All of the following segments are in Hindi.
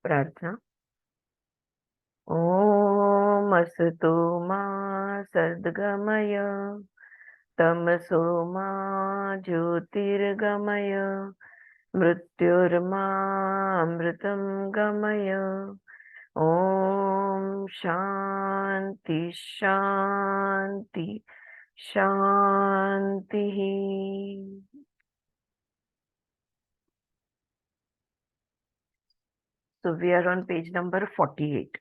प्रार्थना। ओम असतो मा सद्गमय, तमसो मा ज्योतिर्गमय, मृत्युर्मा अमृतं गमय। ओम शांति शांति शांति। So we are on page number 48.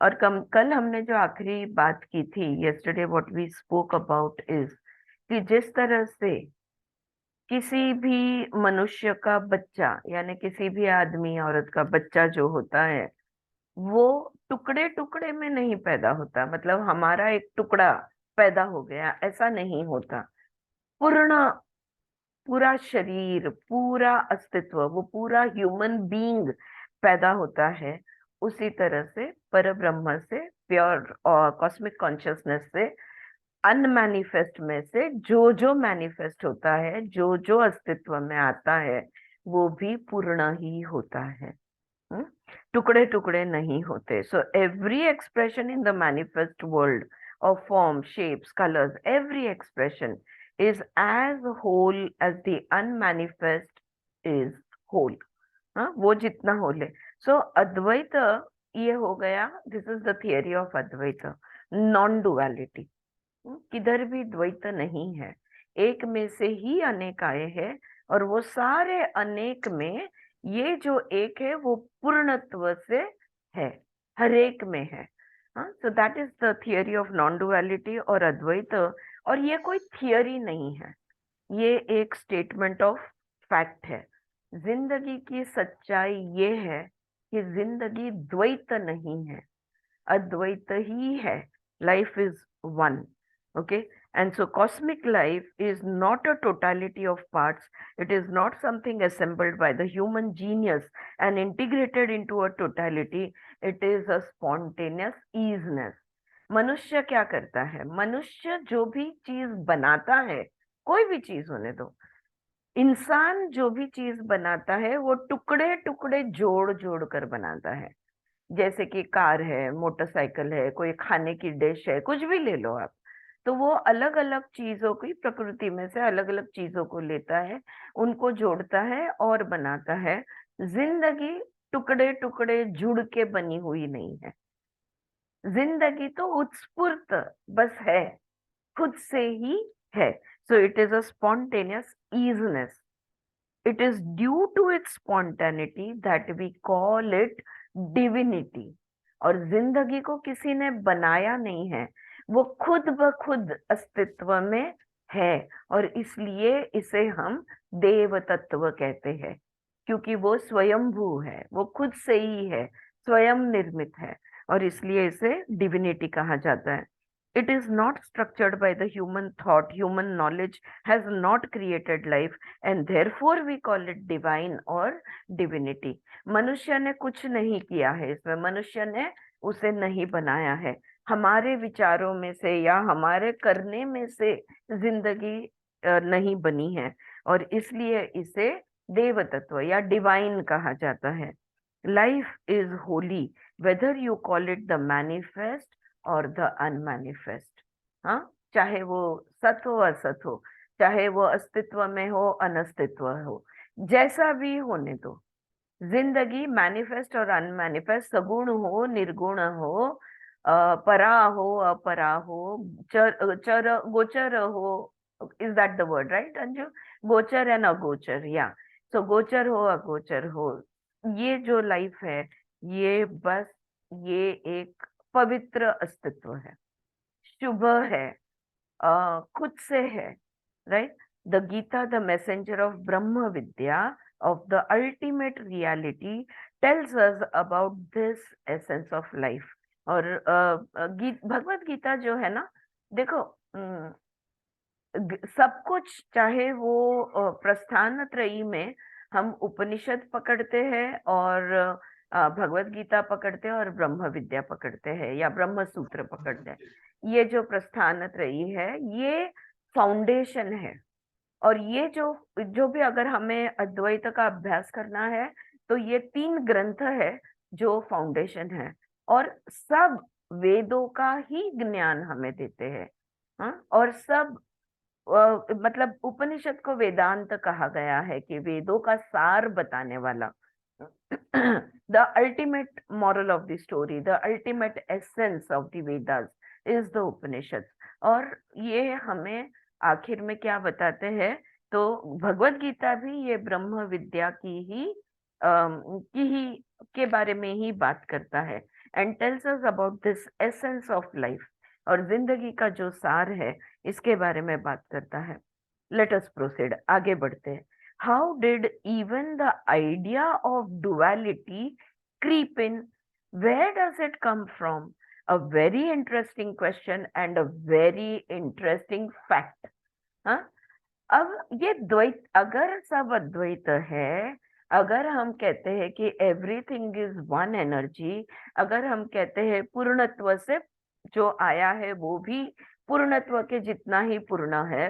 और कल हमने जो आखिरी बात की थी, yesterday what we spoke about is कि जिस तरह से किसी भी मनुष्य का बच्चा, यानी किसी भी आदमी औरत का बच्चा जो होता है, वो टुकड़े टुकड़े में नहीं पैदा होता। मतलब हमारा एक टुकड़ा पैदा हो गया, ऐसा नहीं होता। पूर्ण पूरा शरीर, पूरा अस्तित्व, वो पूरा ह्यूमन बीइंग पैदा होता है। उसी तरह से पर ब्रह्म से, प्योर और कॉस्मिक कॉन्शियसनेस से, अनमैनिफेस्ट में से जो जो मैनिफेस्ट होता है, जो जो अस्तित्व में आता है, वो भी पूर्ण ही होता है। टुकड़े टुकड़े नहीं होते। So every expression in the manifest world of form, shapes, colours, every expression is as whole as the unmanifest is whole। हाँ, वो जितना होल है। सो अद्वैत ये हो गया। This is the theory of Advaita, non duality. किधर भी द्वैत नहीं है, एक में से ही अनेक आए हैं, और वो सारे अनेक में ये जो एक है वो पूर्णत्व से है, हर एक में है। So that is the theory of non duality और अद्वैत। और ये कोई थियरी नहीं है, ये एक स्टेटमेंट ऑफ फैक्ट है। जिंदगी की सच्चाई ये है कि जिंदगी द्वैत नहीं है, अद्वैत ही है। Life is one. Okay, and so cosmic life is not a totality of parts. It is not something assembled by the human genius and integrated into a totality. It is a spontaneous easiness। मनुष्य क्या करता है? मनुष्य जो भी चीज बनाता है, कोई भी चीज होने दो, इंसान जो भी चीज बनाता है वो टुकड़े टुकड़े जोड़ जोड़ कर बनाता है। जैसे कि कार है, मोटरसाइकिल है, कोई खाने की डिश है, कुछ भी ले लो आप। तो वो अलग अलग चीजों की, प्रकृति में से अलग अलग चीजों को लेता है, उनको जोड़ता है और बनाता है। जिंदगी टुकड़े टुकड़े जुड़ के बनी हुई नहीं है। जिंदगी तो उत्स्फूर्त बस है, खुद से ही है। So it is a spontaneous easiness. It is due to its spontaneity that we call it divinity. और जिंदगी को किसी ने बनाया नहीं है, वो खुद ब खुद अस्तित्व में है, और इसलिए इसे हम देव तत्व कहते हैं, क्योंकि वो स्वयंभू है, वो खुद से ही है, स्वयं निर्मित है, और इसलिए इसे डिविनिटी कहा जाता है। It is not structured by the human thought, human knowledge has not created life, and therefore we call it divine और डिविनिटी। मनुष्य ने कुछ नहीं किया है इसमें, मनुष्य ने उसे नहीं बनाया है। हमारे विचारों में से या हमारे करने में से जिंदगी नहीं बनी है, और इसलिए इसे देव तत्व या डिवाइन कहा जाता है। Life is Holi whether you call it the manifest और द अनमैनिफेस्ट। हाँ, चाहे वो सत हो असत हो, चाहे वो अस्तित्व में हो अनस्तित्व हो, जैसा भी होने दो, जिंदगी मैनिफेस्ट और अनमैनिफेस्ट, सगुण हो निर्गुण हो, परा हो अपरा हो, चर चर गोचर हो। Is that the word, right Anju? गोचर एंड अगोचर, या सो गोचर हो अगोचर हो, ये जो लाइफ है, ये बस ये एक पवित्र अस्तित्व है, शुभ है, खुद से है, right? The Gita, the messenger of ब्रह्म विद्या, of the ultimate reality, tells us about this essence of life। और भगवत गीता जो है ना, देखो, सब कुछ, चाहे वो प्रस्थान त्रयी में हम उपनिषद पकड़ते हैं और भगवत गीता पकड़ते हैं और ब्रह्म विद्या पकड़ते हैं या ब्रह्म सूत्र पकड़ते हैं, ये जो प्रस्थान त्रयी है ये फाउंडेशन है। और ये जो जो भी अगर हमें अद्वैत का अभ्यास करना है, तो ये 3 ग्रंथ है जो फाउंडेशन है, और सब वेदों का ही ज्ञान हमें देते हैं। हाँ, और सब मतलब उपनिषद को वेदांत कहा गया है कि वेदों का सार बताने वाला, the ultimate moral of the story, the ultimate essence of the Vedas is the Upanishad. और ये हमें आखिर में क्या बताते हैं, तो भगवत गीता भी ये ब्रह्म विद्या के बारे में ही बात करता है, and tells us about this essence of life, और जिंदगी का जो सार है इसके बारे में बात करता है। लेट अस प्रोसीड, आगे बढ़ते हैं। How did even the idea of duality creep in, where does it come from? A very interesting question and a very interesting fact. हाँ, अब ये द्वैत, अगर सब अद्वैत है, अगर हम कहते हैं कि एवरीथिंग इज वन एनर्जी, अगर हम कहते हैं पूर्णत्व से जो आया है वो भी पूर्णत्व के जितना ही पूर्ण है,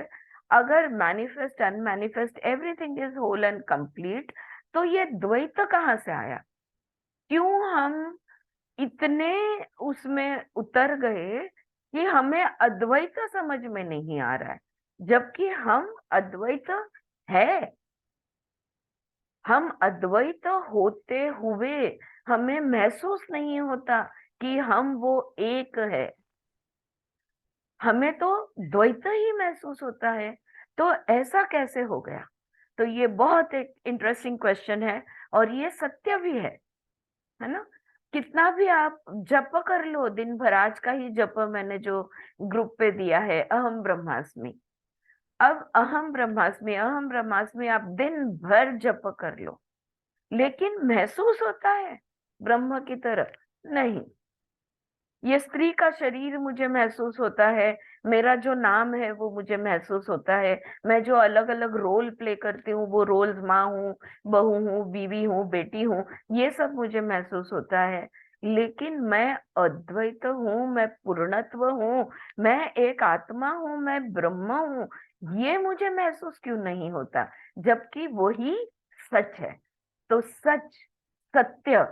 अगर manifest unmanifest everything is whole and complete, तो ये द्वैत कहाँ से आया? क्यों हम इतने उसमें उतर गए कि हमें अद्वैत समझ में नहीं आ रहा है, जबकि हम अद्वैत है। हम अद्वैत होते हुए हमें महसूस नहीं होता कि हम वो एक है, हमें तो द्वैत ही महसूस होता है। तो ऐसा कैसे हो गया? तो ये बहुत एक इंटरेस्टिंग क्वेश्चन है, और ये सत्य भी है ना? कितना भी आप जप कर लो दिन भर, आज का ही जप मैंने जो ग्रुप पे दिया है, अहम ब्रह्मास्मि। अब अहम ब्रह्मास्मि, अहम ब्रह्मास्मि आप दिन भर जप कर लो, लेकिन महसूस होता है ब्रह्म की तरह? नहीं। ये स्त्री का शरीर मुझे महसूस होता है, मेरा जो नाम है वो मुझे महसूस होता है, मैं जो अलग अलग रोल प्ले करती हूँ वो रोल्स, माँ हूँ, बहू हूँ, बीवी हूँ, बेटी हूँ, ये सब मुझे महसूस होता है। लेकिन मैं अद्वैत हूँ, मैं पूर्णत्व हूँ, मैं एक आत्मा हूँ, मैं ब्रह्म हूँ, ये मुझे महसूस क्यों नहीं होता? जबकि वही सच है। तो सच, सत्य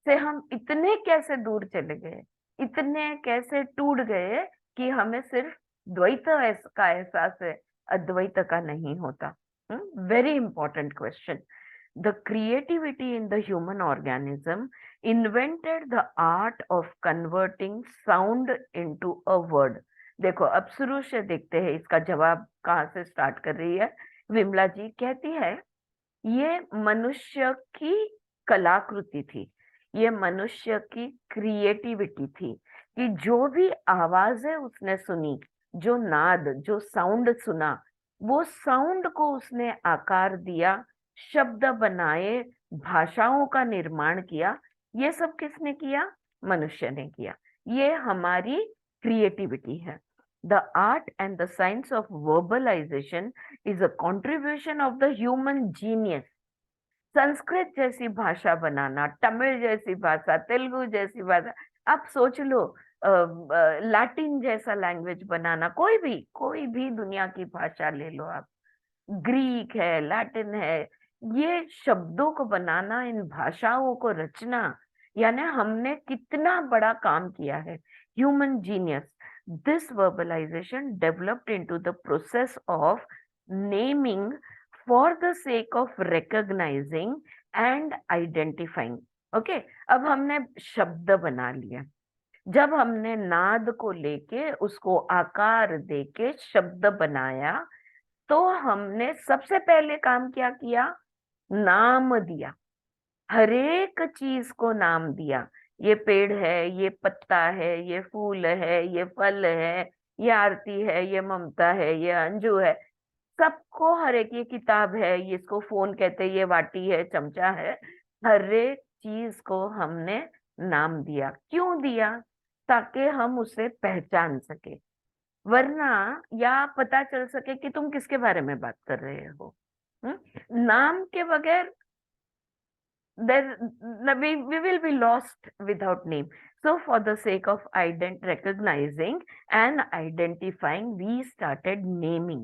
से हम इतने कैसे दूर चले गए, इतने कैसे टूट गए कि हमें सिर्फ का एहसास है, अद्वैत का नहीं होता? Very important question. The creativity in the human organism invented the art of converting sound into a word. देखो, अब शुरू से देखते हैं इसका जवाब कहाँ से स्टार्ट कर रही है। विमला जी कहती है, ये मनुष्य की कलाकृति थी, ये मनुष्य की क्रिएटिविटी थी, कि जो भी आवाजें उसने सुनी, जो नाद, जो साउंड सुना, वो साउंड को उसने आकार दिया, शब्द बनाए, भाषाओं का निर्माण किया। ये सब किसने किया? मनुष्य ने किया। ये हमारी क्रिएटिविटी है। The art and the science of verbalization is a contribution of the human genius। Sanskrit जैसी भाषा बनाना, तमिल जैसी भाषा, तेलुगु जैसी भाषा, आप सोच लो, लैटिन जैसा लैंग्वेज बनाना, कोई भी दुनिया की भाषा ले लो आप, ग्रीक है, लैटिन है, ये शब्दों को बनाना, इन भाषाओं को रचना, यानी हमने कितना बड़ा काम किया है। Human genius. This verbalization developed into the process of naming for the sake of recognizing and identifying. Okay, अब हमने शब्द बना लिया, जब हमने नाद को लेके उसको आकार देके शब्द बनाया, तो हमने सबसे पहले काम क्या किया? नाम दिया, हर एक चीज को नाम दिया। ये पेड़ है, ये पत्ता है, ये फूल है, ये फल है, ये आरती है, ये ममता है, ये अंजू है, सबको हर एक, ये किताब है, ये इसको फोन कहते हैं, ये वाटी है, चमचा है, हर एक चीज को हमने नाम दिया। क्यों दिया? ताकि हम उसे पहचान सके, वरना या पता चल सके कि तुम किसके बारे में बात कर रहे हो। नाम के बगैर there we will be lost without name. So for the sake of recognizing and identifying, we started naming.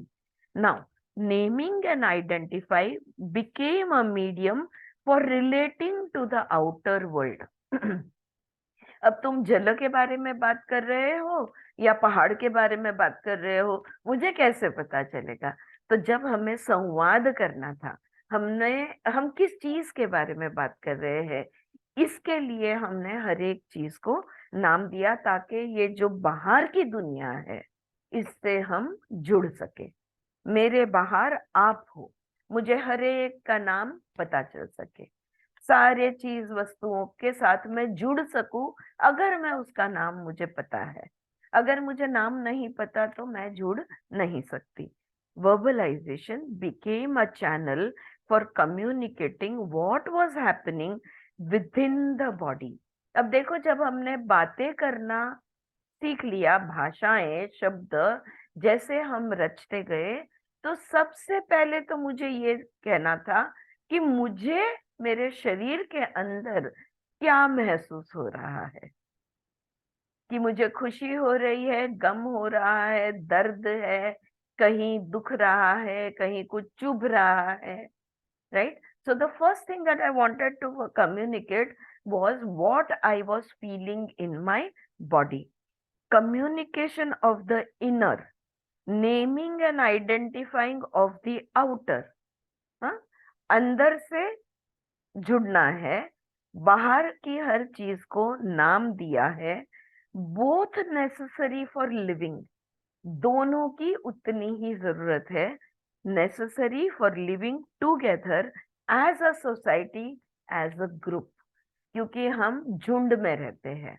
Now naming and identify became a medium for relating to the outer world. अब तुम जल के बारे में बात कर रहे हो या पहाड़ के बारे में बात कर रहे हो, मुझे कैसे पता चलेगा? तो जब हमें संवाद करना था, हम किस चीज के बारे में बात कर रहे हैं, इसके लिए हमने हर एक चीज को नाम दिया, ताकि ये जो बाहर की दुनिया है इससे हम जुड़ सके। मेरे बाहर आप हो, मुझे हर एक का नाम पता चल सके, सारे चीज वस्तुओं के साथ मैं जुड़ सकूं, अगर मैं उसका नाम मुझे पता है। अगर मुझे नाम नहीं पता तो मैं जुड़ नहीं सकती। Verbalization became a channel for communicating what was happening within the body. अब देखो, जब हमने बातें करना सीख लिया, भाषाएं, शब्द जैसे हम रचते गए, तो सबसे पहले तो मुझे ये कहना था कि मुझे मेरे शरीर के अंदर क्या महसूस हो रहा है, कि मुझे खुशी हो रही है, गम हो रहा है, दर्द है, कहीं दुख रहा है, कहीं कुछ चुभ रहा है, right? So the first thing that I wanted to communicate was what I was feeling in my body. Communication of the inner, naming and identifying of the outer। हाँ, अंदर से जुड़ना है, बाहर की हर चीज को नाम दिया है। बोथ नेसेसरी फॉर लिविंग, दोनों की उतनी ही जरूरत है। Necessary for living together as a society, as a group, क्योंकि हम झुंड में रहते हैं।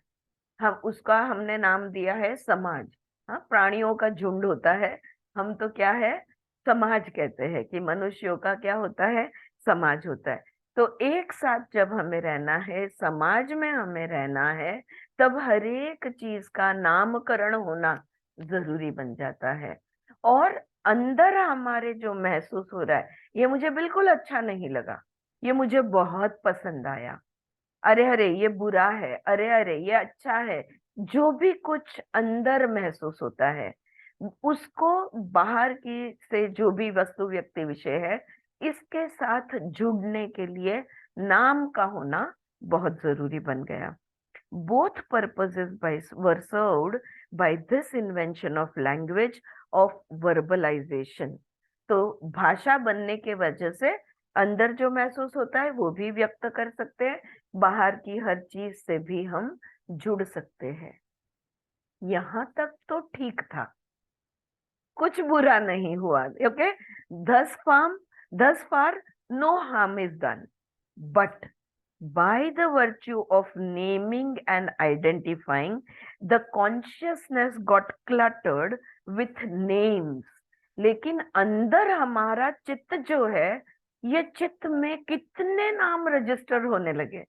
हम उसका हमने नाम दिया है समाज। हाँ, प्राणियों का झुंड होता है, हम तो क्या है, समाज कहते हैं कि मनुष्यों का क्या होता है, समाज होता है। तो एक साथ जब हमें रहना है, समाज में हमें रहना है, तब हर एक चीज का नामकरण होना जरूरी बन जाता है। और अंदर हमारे जो महसूस हो रहा है, ये मुझे बिल्कुल अच्छा नहीं लगा, ये मुझे बहुत पसंद आया, अरे अरे ये बुरा है, अरे अरे ये अच्छा है, जो भी कुछ अंदर महसूस होता है, उसको बाहर की से जो भी वस्तु, व्यक्ति, विषय है, इसके साथ जुड़ने के लिए नाम का होना बहुत जरूरी बन गया। both purposes were served by this invention of language, of verbalization। तो भाषा बनने के वजह से अंदर जो महसूस होता है वो भी व्यक्त कर सकते हैं, बाहर की हर चीज से भी हम जुड़ सकते हैं। यहाँ तक तो ठीक था, कुछ बुरा नहीं हुआ, okay. thus far thus far no harm is done, but by the virtue of naming and identifying, the consciousness got cluttered with names। लेकिन अंदर हमारा चित्त जो है, ये चित्त में कितने नाम रजिस्टर होने लगे।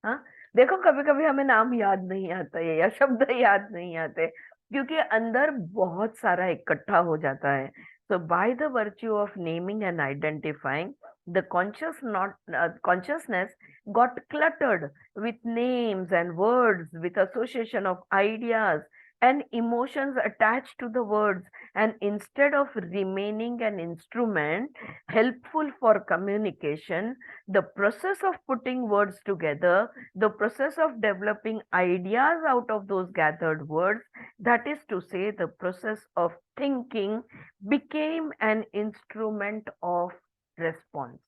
हाँ, देखो, कभी कभी हमें नाम याद नहीं आता है या शब्द याद नहीं आते, क्योंकि अंदर बहुत सारा इकट्ठा हो जाता है। So by the virtue of naming and identifying, the consciousness got cluttered with names and words, with association of ideas and emotions attached to the words, and instead of remaining an instrument helpful for communication, the process of putting words together, the process of developing ideas out of those gathered words, that is to say, the process of thinking, became an instrument of response।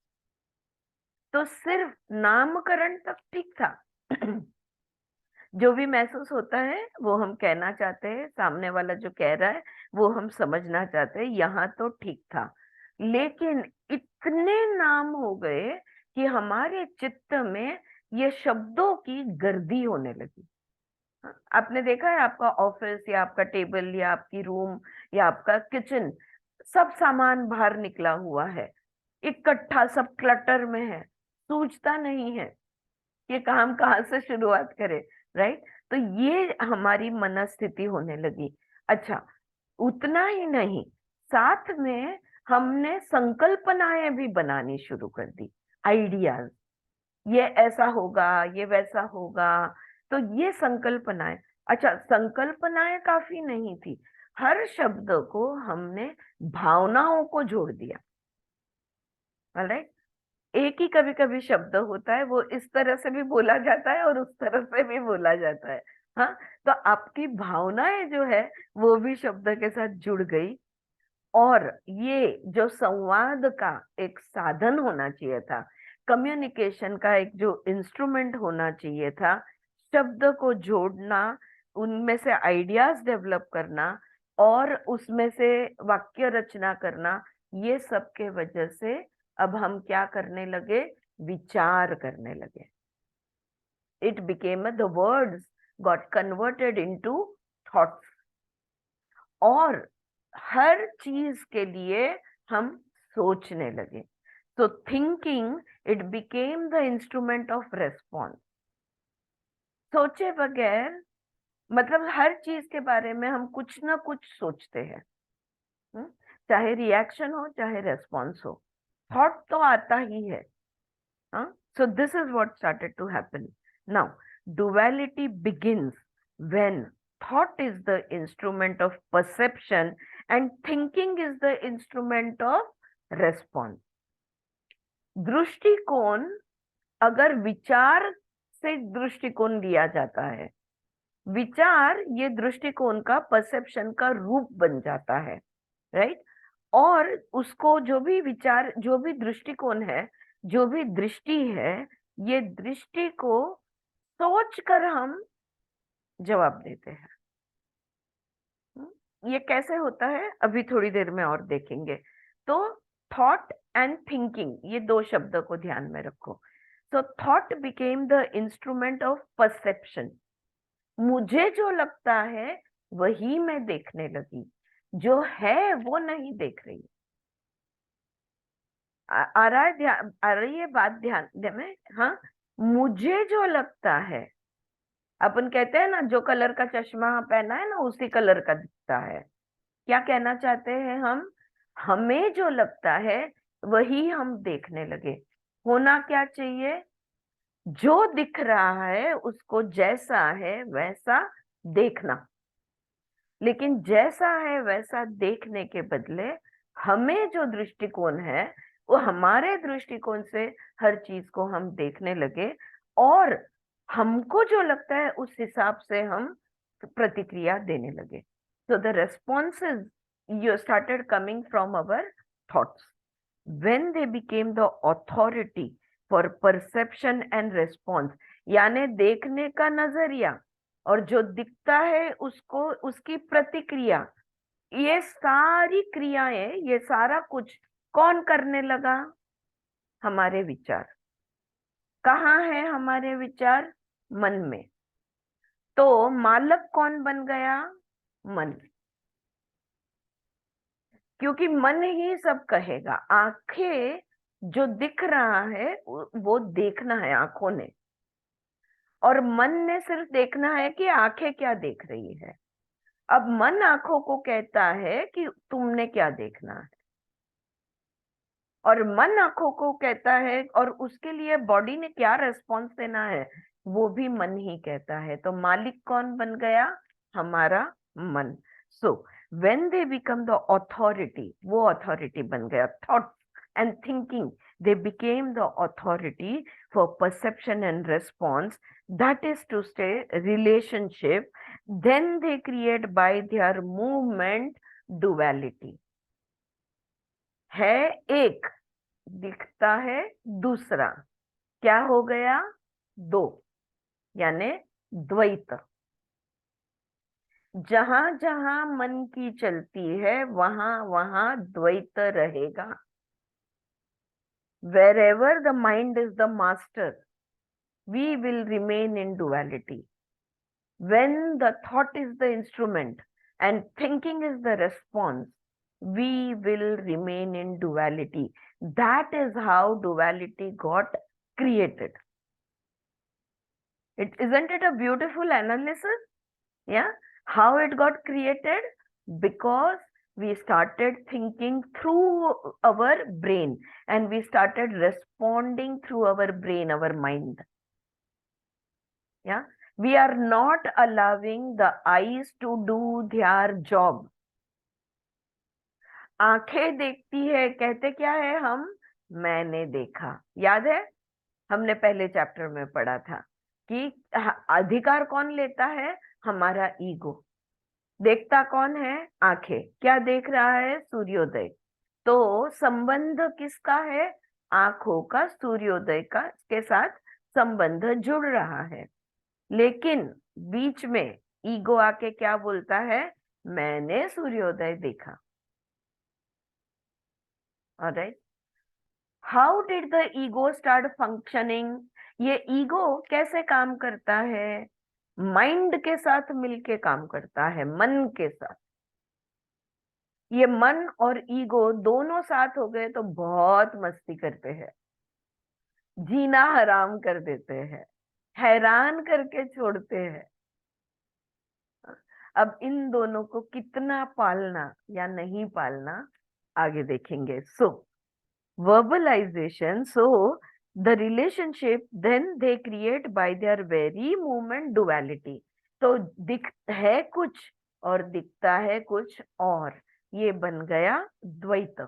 तो सिर्फ नामकरण तक ठीक था। जो भी महसूस होता है वो हम कहना चाहते हैं, सामने वाला जो कह रहा है वो हम समझना चाहते हैं, यहाँ तो ठीक था। लेकिन इतने नाम हो गए कि हमारे चित्त में ये शब्दों की गर्दी होने लगी। हाँ, आपने देखा है, आपका ऑफिस या आपका टेबल या आपकी रूम या आपका किचन, सब सामान बाहर निकला हुआ है, इकट्ठा, सब क्लटर में है, सूझता नहीं है ये काम कहाँ से शुरुआत करे, राइट? तो ये हमारी मनस्थिति होने लगी। अच्छा, उतना ही नहीं, साथ में हमने संकल्पनाएं भी बनानी शुरू कर दी, आइडियाज, ये ऐसा होगा, ये वैसा होगा। तो ये संकल्पनाएं, अच्छा, संकल्पनाएं काफी नहीं थी, हर शब्द को हमने भावनाओं को जोड़ दिया, राइट? एक ही कभी कभी शब्द होता है, वो इस तरह से भी बोला जाता है और उस तरह से भी बोला जाता है। हाँ, तो आपकी भावनाएं जो है वो भी शब्द के साथ जुड़ गई। और ये जो संवाद का एक साधन होना चाहिए था, कम्युनिकेशन का एक जो इंस्ट्रूमेंट होना चाहिए था, शब्द को जोड़ना, उनमें से आइडियाज डेवलप करना और उसमें से वाक्य रचना करना, ये सब के वजह से अब हम क्या करने लगे, विचार करने लगे। It became the words got converted into thoughts. और हर चीज के लिए हम सोचने लगे। तो thinking it became the instrument of response. सोचे बगैर, मतलब हर चीज के बारे में हम कुछ ना कुछ सोचते हैं। हम्म? चाहे रिएक्शन हो चाहे रेस्पॉन्स हो, थॉट तो आता ही है। So this is what started to happen. Now, duality begins when thought is the instrument of perception and thinking is the instrument of response. दृष्टिकोण, अगर विचार से दृष्टिकोण लिया जाता है, विचार ये दृष्टिकोण का, परसेप्शन का रूप बन जाता है, राइट। और उसको जो भी विचार, जो भी दृष्टिकोण है, जो भी दृष्टि है, ये दृष्टि को सोच कर हम जवाब देते हैं। ये कैसे होता है अभी थोड़ी देर में और देखेंगे। तो थॉट एंड थिंकिंग, ये दो शब्द को ध्यान में रखो। So thought became the instrument of perception. मुझे जो लगता है वही मैं देखने लगी, जो है वो नहीं देख रही। आ रहा है ध्यान, आ रही है बात ध्यान में? हाँ, मुझे जो लगता है, अपन कहते हैं ना, जो कलर का चश्मा पहना है ना उसी कलर का दिखता है। क्या कहना चाहते हैं हम? हमें जो लगता है वही हम देखने लगे। होना क्या चाहिए? जो दिख रहा है उसको जैसा है वैसा देखना। लेकिन जैसा है वैसा देखने के बदले हमें जो दृष्टिकोण है, वो हमारे दृष्टिकोण से हर चीज को हम देखने लगे और हमको जो लगता है उस हिसाब से हम प्रतिक्रिया देने लगे। So the responses you started coming from our thoughts. When they became the authority for perception and response, यानी देखने का नजरिया और जो दिखता है उसको, उसकी प्रतिक्रिया, ये सारी क्रियाएं, ये सारा कुछ कौन करने लगा? हमारे विचार। कहाँ है हमारे विचार? मन में। तो मालक कौन बन गया? मन। क्योंकि मन ही सब कहेगा। आंखें, जो दिख रहा है वो देखना है आंखों ने, और मन ने सिर्फ देखना है कि आंखें क्या देख रही है। अब मन आंखों को कहता है कि तुमने क्या देखना है, और मन आंखों को कहता है, और उसके लिए बॉडी ने क्या रेस्पॉन्स देना है वो भी मन ही कहता है। तो मालिक कौन बन गया? हमारा मन। So when they become the authority, वो अथॉरिटी बन गया। Thought and thinking, they became the authority for perception and response, that is to say relationship. Then they create by their movement duality। है एक, दिखता है दूसरा, क्या हो गया? दो, यानी द्वैत। जहां जहां मन की चलती है वहां वहां द्वैत रहेगा। wherever the mind is the master, we will remain in duality. When the thought is the instrument and thinking is the response, we will remain in duality. That is how duality got created. Isn't it a beautiful analysis? Yeah. How it got created? Because we started thinking through our brain and we started responding through our brain, our mind. Yeah. We are not allowing the eyes to do their job. आंखें देखती है, कहते क्या है हम? मैंने देखा। याद है, हमने पहले चैप्टर में पढ़ा था कि अधिकार कौन लेता है? हमारा ईगो। देखता कौन है? आंखें। क्या देख रहा है? सूर्योदय। तो संबंध किसका है? आंखों का सूर्योदय का के साथ संबंध जुड़ रहा है। लेकिन बीच में ईगो आके क्या बोलता है? मैंने सूर्योदय देखा। Alright, how did the ego start functioning? ये ईगो कैसे काम करता है? माइंड के साथ मिलके काम करता है, मन के साथ। ये मन और ईगो दोनों साथ हो गए तो बहुत मस्ती करते हैं, जीना हराम कर देते हैं, हैरान करके छोड़ते हैं। अब इन दोनों को कितना पालना या नहीं पालना आगे देखेंगे। सो verbalization, so the relationship then they create by their very movement duality। तो दिख है कुछ और दिखता है कुछ और, ये बन गया द्वैत।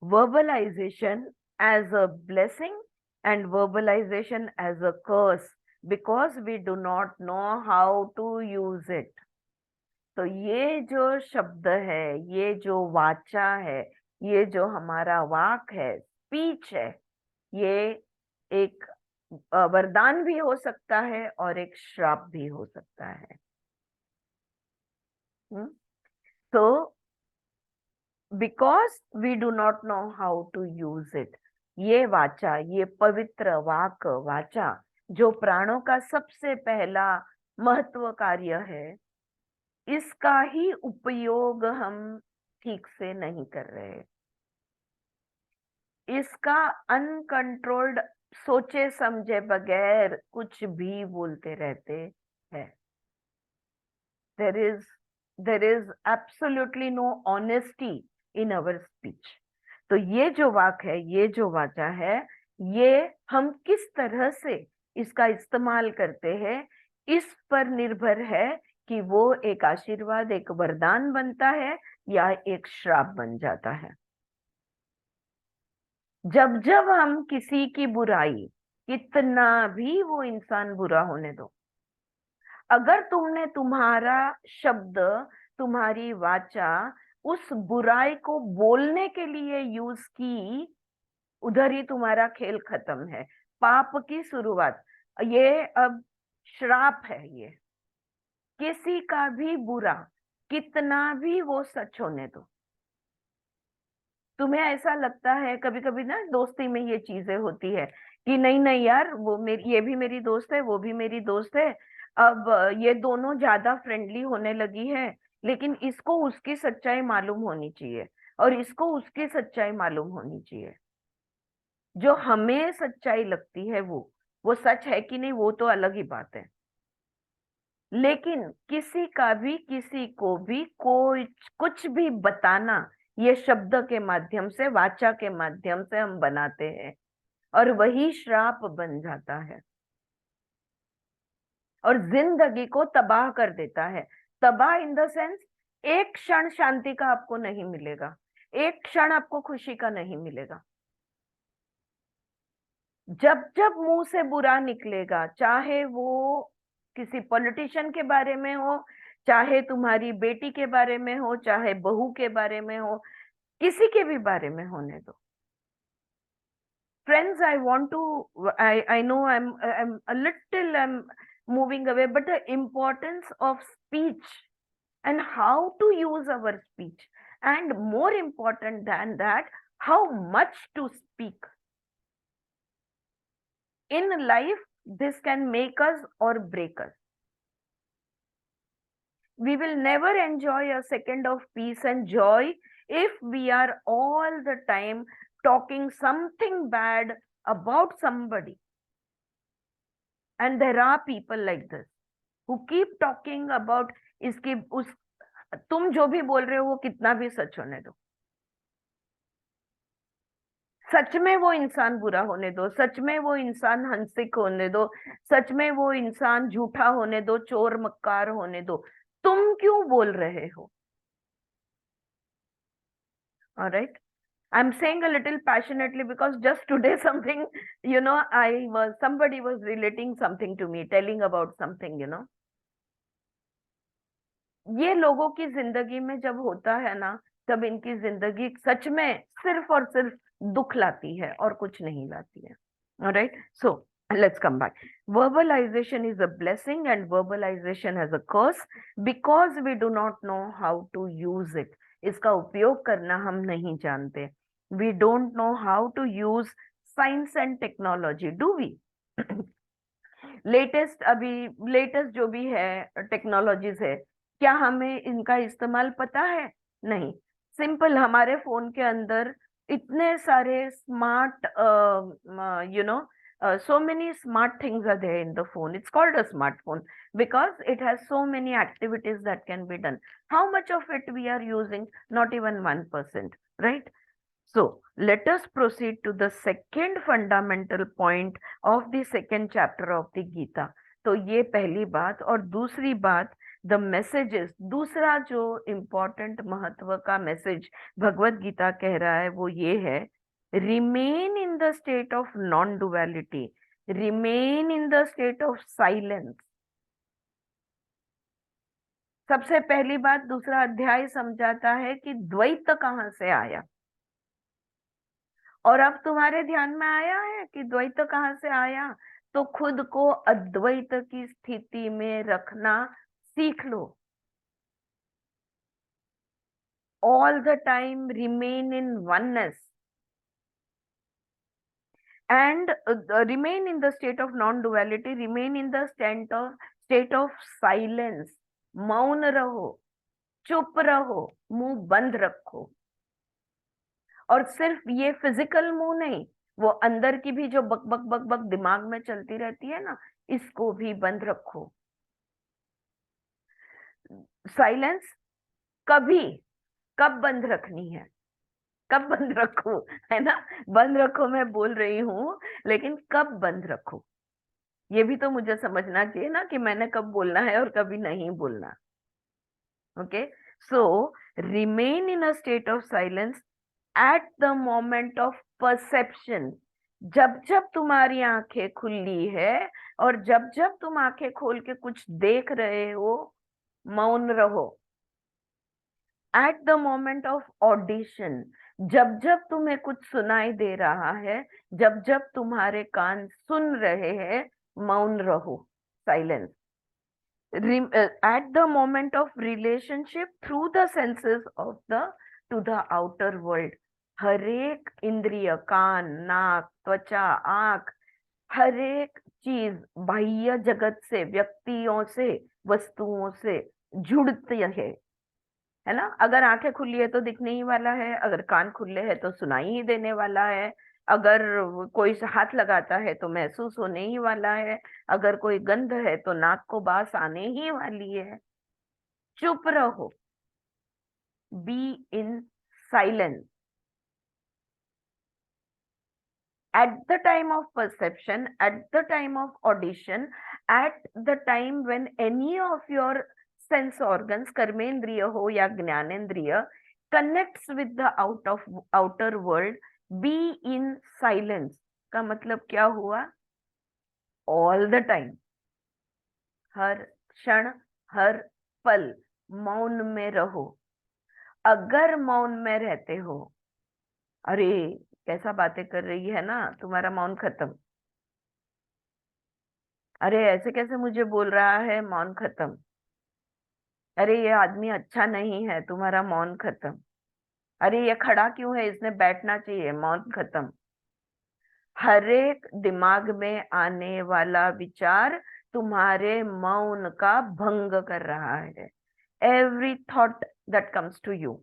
verbalization as a blessing and verbalization as a curse because we do not know how to use it। तो ये जो शब्द है, ये जो वाचा है, ये जो हमारा वाक है, स्पीच है, ये एक वरदान भी हो सकता है और एक श्राप भी हो सकता है। तो because we do not know how to use it, ये वाचा, ये पवित्र वाक वाचा जो प्राणों का सबसे पहला महत्व कार्य है, इसका ही उपयोग हम ठीक से नहीं कर रहे। इसका अनकंट्रोल्ड, सोचे समझे बगैर कुछ भी बोलते रहते हैं। There is absolutely no honesty in our speech. तो ये जो वाक है, ये जो वाचा है, ये हम किस तरह से इसका इस्तेमाल करते हैं, इस पर निर्भर है कि वो एक आशीर्वाद, एक वरदान बनता है या एक श्राप बन जाता है। जब जब हम किसी की बुराई, कितना भी वो इंसान बुरा होने दो, अगर तुमने तुम्हारा शब्द, तुम्हारी वाचा उस बुराई को बोलने के लिए यूज की, उधर ही तुम्हारा खेल खत्म है, पाप की शुरुआत। ये अब श्राप है। ये किसी का भी बुरा, कितना भी वो सच होने दो। तुम्हें ऐसा लगता है कभी कभी ना, दोस्ती में ये चीजें होती है कि नहीं नहीं यार, वो मेरी, ये भी मेरी दोस्त है, वो भी मेरी दोस्त है, अब ये दोनों ज्यादा फ्रेंडली होने लगी है, लेकिन इसको उसकी सच्चाई मालूम होनी चाहिए और इसको उसकी सच्चाई मालूम होनी चाहिए। जो हमें सच्चाई लगती है वो सच है कि नहीं, वो तो अलग ही बात है। लेकिन किसी का भी, किसी को भी कोई कुछ भी बताना, ये शब्द के माध्यम से, वाचा के माध्यम से हम बनाते हैं और वही श्राप बन जाता है और जिंदगी को तबाह कर देता है। तबाह इन द सेंस, एक क्षण शांति का आपको नहीं मिलेगा, एक क्षण आपको खुशी का नहीं मिलेगा। जब जब मुंह से बुरा निकलेगा, चाहे वो किसी पॉलिटिशियन के बारे में हो, चाहे तुम्हारी बेटी के बारे में हो, चाहे बहू के बारे में हो, किसी के भी बारे में होने दो। Friends, I know I'm a little, I'm moving away, but the importance of speech and how to use our speech, and more important than that, how much to speak. In life, this can make us or break us. We will never enjoy a second of peace and joy if we are all the time talking something bad about somebody. And there are people like this who keep talking about इसकी उस, तुम जो भी बोल रहे हो वो कितना भी सच होने दो, सच में वो इंसान बुरा होने दो, सच में वो इंसान हंसिक होने दो, सच में वो इंसान झूठा होने दो, चोर मक्कार होने दो, तुम क्यों बोल रहे हो? Alright, I'm saying a little passionately because just today something, somebody was relating something to me, telling about something. ये लोगों की जिंदगी में जब होता है ना, तब इनकी जिंदगी सच में सिर्फ और सिर्फ दुख लाती है और कुछ नहीं लाती है. Alright, so let's come back. Verbalization is a blessing and verbalization has a curse because we do not know how to use it. इसका उपयोग करना हम नहीं जानते. We don't know how to use science and technology, do we? Latest जो भी है टेक्नोलॉजीज है, क्या हमें इनका इस्तेमाल पता है? नहीं. सिंपल, हमारे फोन के अंदर इतने सारे smart so many smart things are there in the phone. It's called a smartphone because it has so many activities that can be done. How much of it we are using? Not even 1%, right? So let us proceed to the second fundamental point of the second chapter of the Gita. तो ये पहली बात. और दूसरी बात, द मैसेजेस, दूसरा जो इम्पोर्टेंट महत्व का मैसेज भगवत गीता कह रहा है वो ये है, remain in the state of non duality, remain in the state of silence. सबसे पहली बात, दूसरा अध्याय समझाता है कि द्वैत कहाँ से आया. और अब तुम्हारे ध्यान में आया है कि द्वैत कहाँ से आया, तो खुद को अद्वैत की स्थिति में रखना सीख लो. All the time remain in oneness and remain in the state of non-duality, remain in the state of silence. मौन रहो, चुप रहो, मुंह बंद रखो. और सिर्फ ये फिजिकल मुंह नहीं, वो अंदर की भी जो बक बक बक बक दिमाग में चलती रहती है ना, इसको भी बंद रखो. साइलेंस कब बंद रखनी है, कब बंद रखो, है ना? बंद रखो मैं बोल रही हूँ, लेकिन कब बंद रखो ये भी तो मुझे समझना चाहिए ना, कि मैंने कब बोलना है और कभी नहीं बोलना. Okay, so remain in a state of silence at the moment of perception. जब जब तुम्हारी आंखें खुली है और जब जब तुम आंखें खोल के कुछ देख रहे हो, मौन रहो. At the moment of audition, जब जब तुम्हें कुछ सुनाई दे रहा है, जब जब तुम्हारे कान सुन रहे हैं, मौन रहो, silence. At the moment of relationship through the senses of to the outer world, हर एक इंद्रिय, कान, नाक, त्वचा, आंख, हर एक चीज बाह्य जगत से, व्यक्तियों से, वस्तुओं से जुड़ती है ना? अगर आंखें खुली है तो दिखने ही वाला है, अगर कान खुले हैं तो सुनाई ही देने वाला है, अगर कोई हाथ लगाता है तो महसूस होने ही वाला है, अगर कोई गंध है तो नाक को बास आने ही वाली है. चुप रहो, be in silence. At the time of perception, at the time of audition, at the time when any of your sense organs, कर्मेंद्रिय हो या ज्ञानेंद्रिय, connects with the outer world, be in silence. का मतलब क्या हुआ? All the time, हर क्षण, हर पल मौन में रहो. अगर मौन में रहते हो, अरे कैसा बातें कर रही है ना, तुम्हारा मौन खत्म. अरे ऐसे कैसे मुझे बोल रहा है, मौन खत्म. अरे ये आदमी अच्छा नहीं है, तुम्हारा मौन खत्म. अरे ये खड़ा क्यों है, इसने बैठना चाहिए, मौन खत्म. हर एक दिमाग में आने वाला विचार तुम्हारे मौन का भंग कर रहा है. Every thought that comes to you,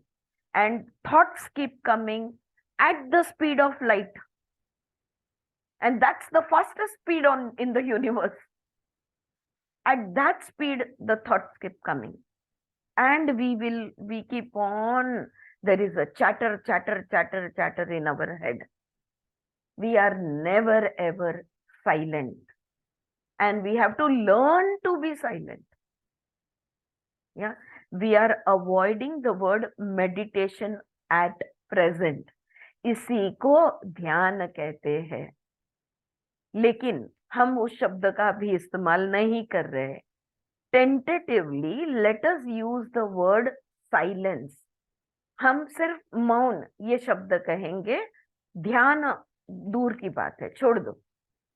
and thoughts keep coming at the speed of light, and that's the fastest speed in the universe. At that speed the thoughts keep coming, and we keep on, there is a chatter in our head. We are never ever silent, and we have to learn to be silent. Yeah, we are avoiding the word meditation at present. इसी को ध्यान कहते हैं। लेकिन हम उस शब्द का भी इस्तेमाल नहीं कर रहे। Tentatively let us use the word silence. हम सिर्फ मौन ये शब्द कहेंगे। ध्यान दूर की बात है, छोड़ दो।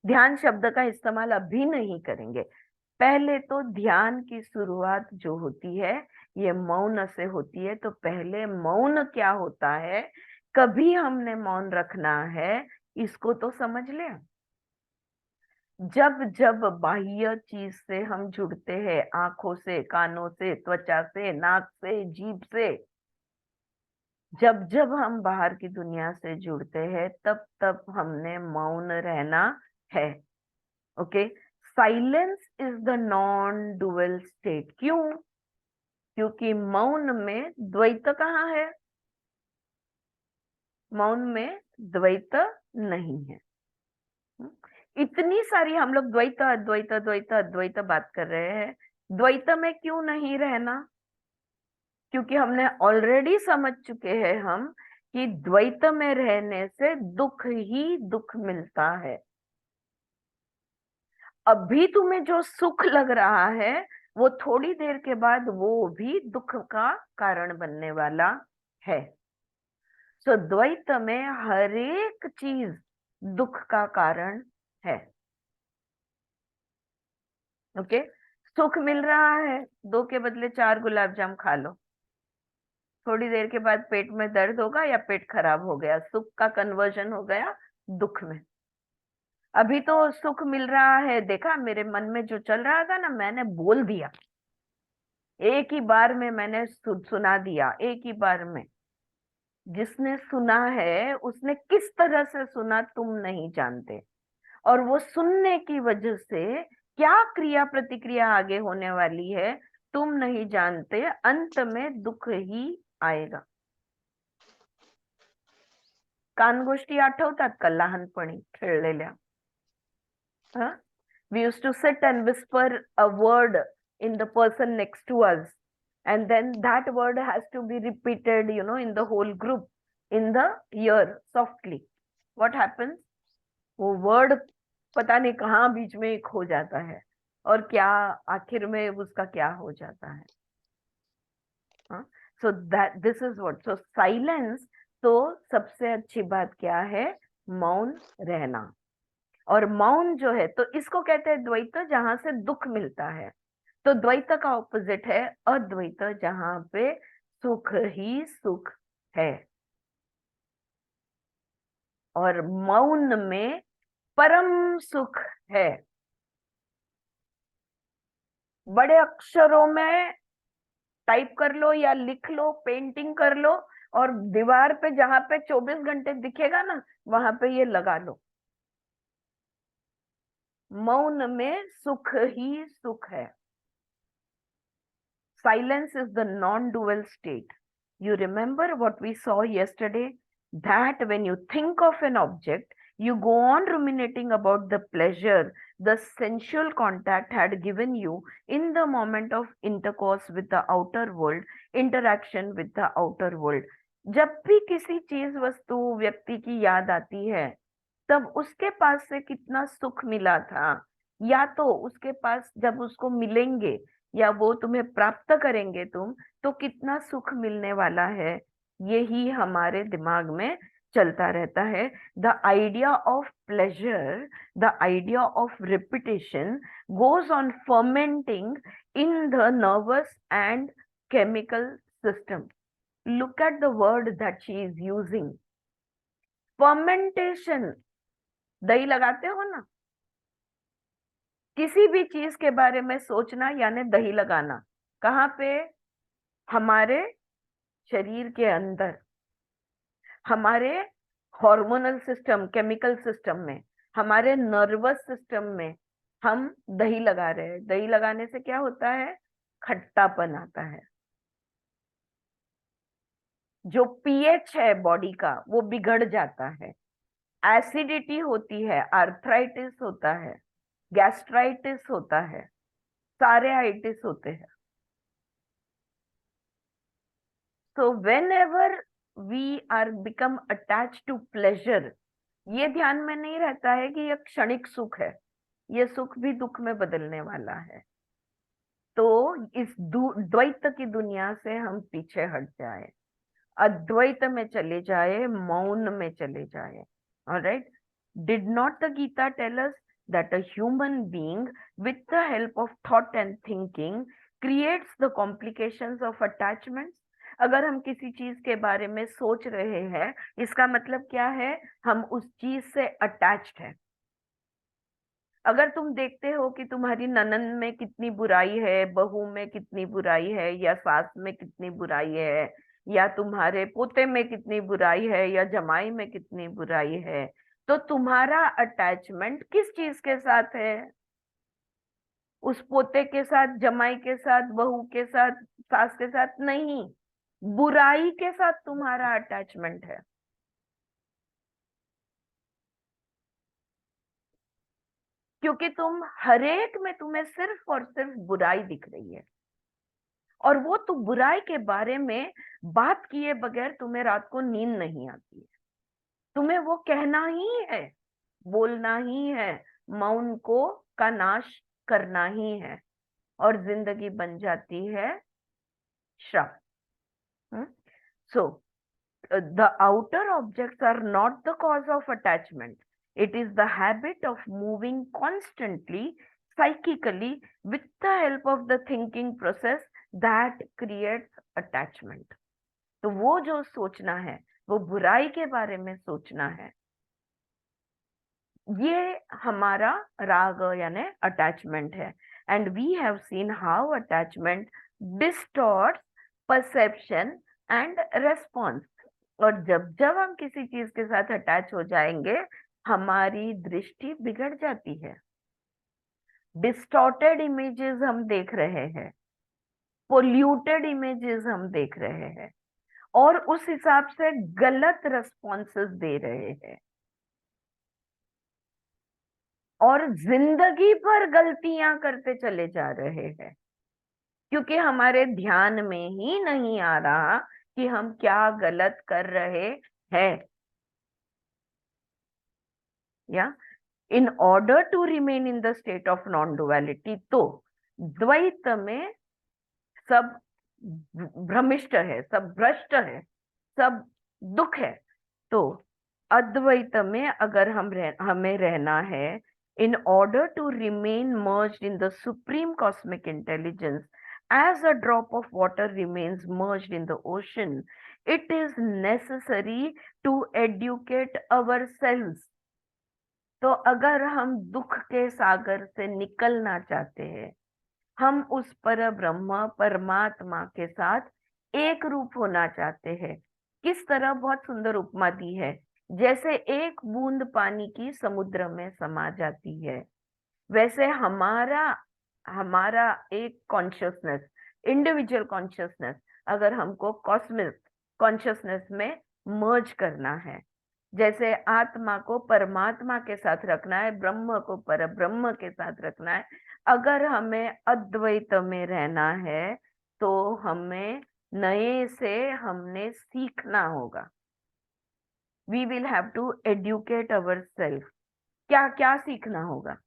ध्यान शब्द का इस्तेमाल अभी नहीं करेंगे। पहले तो ध्यान की शुरुआत जो होती है ये मौन से होती है। तो पहले मौन क्या होता है, कभी हमने मौन रखना है, इसको तो समझ ले। जब जब बाह्य चीज से हम जुड़ते हैं, आंखों से, कानों से, त्वचा से, नाक से, जीभ से, जब जब हम बाहर की दुनिया से जुड़ते हैं, तब तब हमने मौन रहना है। Okay. Silence is the non dual state. क्यों? क्योंकि मौन में द्वैत कहाँ है? मौन में द्वैत नहीं है। इतनी सारी हम लोग द्वैत अद्वैत द्वैत अद्वैत बात कर रहे हैं। द्वैत में क्यों नहीं रहना? क्योंकि हमने ऑलरेडी समझ चुके हैं हम कि द्वैत में रहने से दुख ही दुख मिलता है। अभी तुम्हें जो सुख लग रहा है वो थोड़ी देर के बाद वो भी दुख का कारण बनने वाला है। सो द्वैत में हर एक चीज दुख का कारण है। ओके। सुख मिल रहा है, दो के बदले चार गुलाब जाम खा लो, थोड़ी देर के बाद पेट में दर्द होगा या पेट खराब हो गया, सुख का कन्वर्जन हो गया दुख में। अभी तो सुख मिल रहा है, देखा मेरे मन में जो चल रहा था ना, मैंने बोल दिया, एक ही बार में मैंने सुना दिया, एक ही बार में। जिसने सुना है उसने किस तरह से सुना तुम नहीं जानते, और वो सुनने की वजह से क्या क्रिया प्रतिक्रिया आगे होने वाली है तुम नहीं जानते। अंत में दुख ही आएगा। कान गोष्टी आठवतात का लहानपणी खेळलेल्या? Huh? We used to sit and whisper a word in the person next to us, and then that word has to be repeated, in the whole group, in the ear, softly. What happens? वो word पता नहीं कहाँ बीच में खो जाता है, और क्या आखिर में उसका क्या हो जाता है। हाँ? So that this is what. So silence, तो सबसे अच्छी बात क्या है? मौन रहना। और मौन जो है तो इसको कहते हैं द्वैत, जहां से दुख मिलता है। तो द्वैत का ऑपोजिट है अद्वैत, जहां पे सुख ही सुख है। और मौन में परम सुख है। बड़े अक्षरों में टाइप कर लो या लिख लो, पेंटिंग कर लो, और दीवार पे जहां पे 24 घंटे दिखेगा ना, वहां पे ये लगा लो। मौन में सुख ही सुख है। Silence is the non-dual state. You remember what we saw yesterday? That when you think of an object, you go on ruminating about the pleasure the sensual contact had given you in the moment of intercourse with the outer world, interaction with the outer world. जब भी किसी चीज, वस्तु, व्यक्ति की याद आती है, तब उसके पास से कितना सुख मिला था, या तो उसके पास जब उसको मिलेंगे या वो तुम्हें प्राप्त करेंगे तुम, तो कितना सुख मिलने वाला है, यही हमारे दिमाग में चलता रहता है। The idea of pleasure, the idea of repetition goes on fermenting in the nervous and chemical system. Look at the word that she is using, fermentation. दही लगाते हो ना, किसी भी चीज के बारे में सोचना यानी दही लगाना। कहाँ पे? हमारे शरीर के अंदर, हमारे हार्मोनल सिस्टम, केमिकल सिस्टम में, हमारे नर्वस सिस्टम में हम दही लगा रहे हैं। दही लगाने से क्या होता है? खट्टापन आता है। जो पीएच है बॉडी का वो बिगड़ जाता है, एसिडिटी होती है, आर्थराइटिस होता है, गैस्ट्राइटिस होता है, सारे आइटिस होते हैं। So whenever we are become attach to pleasure, ये ध्यान में नहीं रहता है कि यह क्षणिक सुख है, ये सुख भी दुख में बदलने वाला है। तो इस द्वैत की दुनिया से हम पीछे हट जाए, अद्वैत में चले जाए, मौन में चले जाए। Alright, did not the Gita tell us that a human being with the help of thought and thinking creates the complications of attachments? अगर हम किसी चीज के बारे में सोच रहे हैं, इसका मतलब क्या है? हम उस चीज से अटैच्ड है। अगर तुम देखते हो कि तुम्हारी ननन में कितनी बुराई है, बहू में कितनी बुराई है, या सास में कितनी बुराई है, या तुम्हारे पोते में कितनी बुराई है, या जमाई में कितनी बुराई है, तो तुम्हारा अटैचमेंट किस चीज के साथ है? उस पोते के साथ, जमाई के साथ, बहू के साथ, सास के साथ नहीं, बुराई के साथ तुम्हारा अटैचमेंट है। क्योंकि तुम हरेक में तुम्हें सिर्फ और सिर्फ बुराई दिख रही है, और वो तो बुराई के बारे में बात किए बगैर तुम्हें रात को नींद नहीं आती है। तुम्हें वो कहना ही है, बोलना ही है, मौन को का नाश करना ही है, और जिंदगी बन जाती है श्राप। सो the outer objects are not the cause of attachment. It is the habit of moving constantly, psychically, with the help of the thinking process that creates attachment. तो वो जो सोचना है, वो बुराई के बारे में सोचना है, ये हमारा राग यानी अटैचमेंट है। And we have seen how attachment distorts perception and response. और जब जब हम किसी चीज के साथ अटैच हो जाएंगे, हमारी दृष्टि बिगड़ जाती है, डिस्टॉर्टेड इमेजेस हम देख रहे हैं, पोल्यूटेड इमेजेस हम देख रहे हैं, और उस हिसाब से गलत रेस्पॉन्सेस दे रहे हैं, और जिंदगी भर गलतियां करते चले जा रहे हैं, क्योंकि हमारे ध्यान में ही नहीं आ रहा कि हम क्या गलत कर रहे हैं। या in order to remain in the state of non duality, तो द्वैत में सब भ्रमिष्ट है, सब भ्रष्ट है, सब दुख है। तो अद्वैत में अगर हमें रहना है, in order to remain merged in the supreme cosmic intelligence, as a drop of water remains merged in the ocean, it is necessary to educate ourselves. तो अगर हम दुख के सागर से निकलना चाहते हैं, हम उस पर ब्रह्म परमात्मा के साथ एक रूप होना चाहते हैं। किस तरह? बहुत सुंदर उपमा दी है, जैसे एक बूंद पानी की समुद्र में समा जाती है, वैसे हमारा हमारा एक कॉन्शियसनेस, इंडिविजुअल कॉन्शियसनेस, अगर हमको कॉस्मिक कॉन्शियसनेस में मर्ज करना है, जैसे आत्मा को परमात्मा के साथ रखना है, ब्रह्म को पर ब्रह्म के साथ रखना है, अगर हमें अद्वैत में रहना है, तो हमें नए से हमने सीखना होगा। We will have to educate our self. क्या क्या सीखना होगा?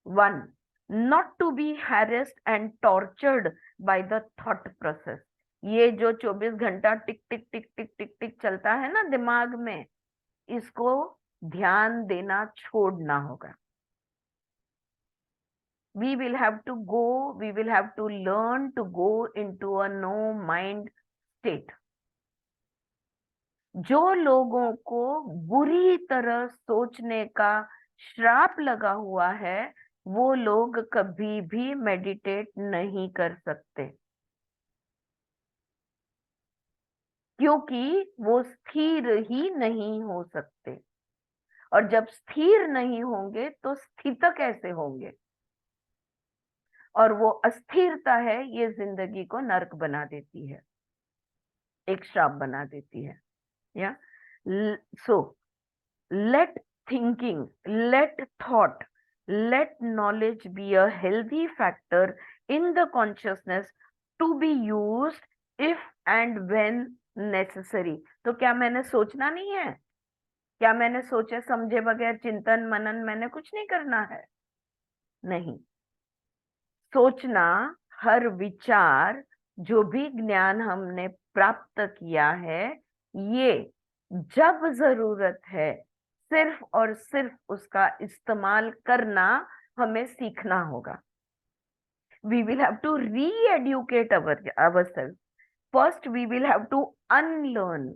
One, not to be harassed and tortured by the thought process. ये जो 24 घंटा टिक टिक टिक टिक टिक टिक चलता है ना दिमाग में, इसको ध्यान देना छोड़ना होगा। we will have to go we will have to learn to go into a no mind state. जो लोगों को बुरी तरह सोचने का श्राप लगा हुआ है, वो लोग कभी भी मेडिटेट नहीं कर सकते, क्योंकि वो स्थिर ही नहीं हो सकते। और जब स्थिर नहीं होंगे तो स्थित कैसे होंगे? और वो अस्थिरता है, ये जिंदगी को नर्क बना देती है, एक श्राप बना देती है। या सो let thinking, let thought, let knowledge be a healthy factor in the consciousness to be used if and when necessary. तो क्या मैंने सोचना नहीं है? क्या मैंने सोचे समझे बगैर चिंतन मनन मैंने कुछ नहीं करना है? नहीं। सोचना, हर विचार, जो भी ज्ञान हमने प्राप्त किया है, ये जब जरूरत है सिर्फ और सिर्फ उसका इस्तेमाल करना हमें सीखना होगा। We will have to re-educate ourselves. First, we will have to unlearn,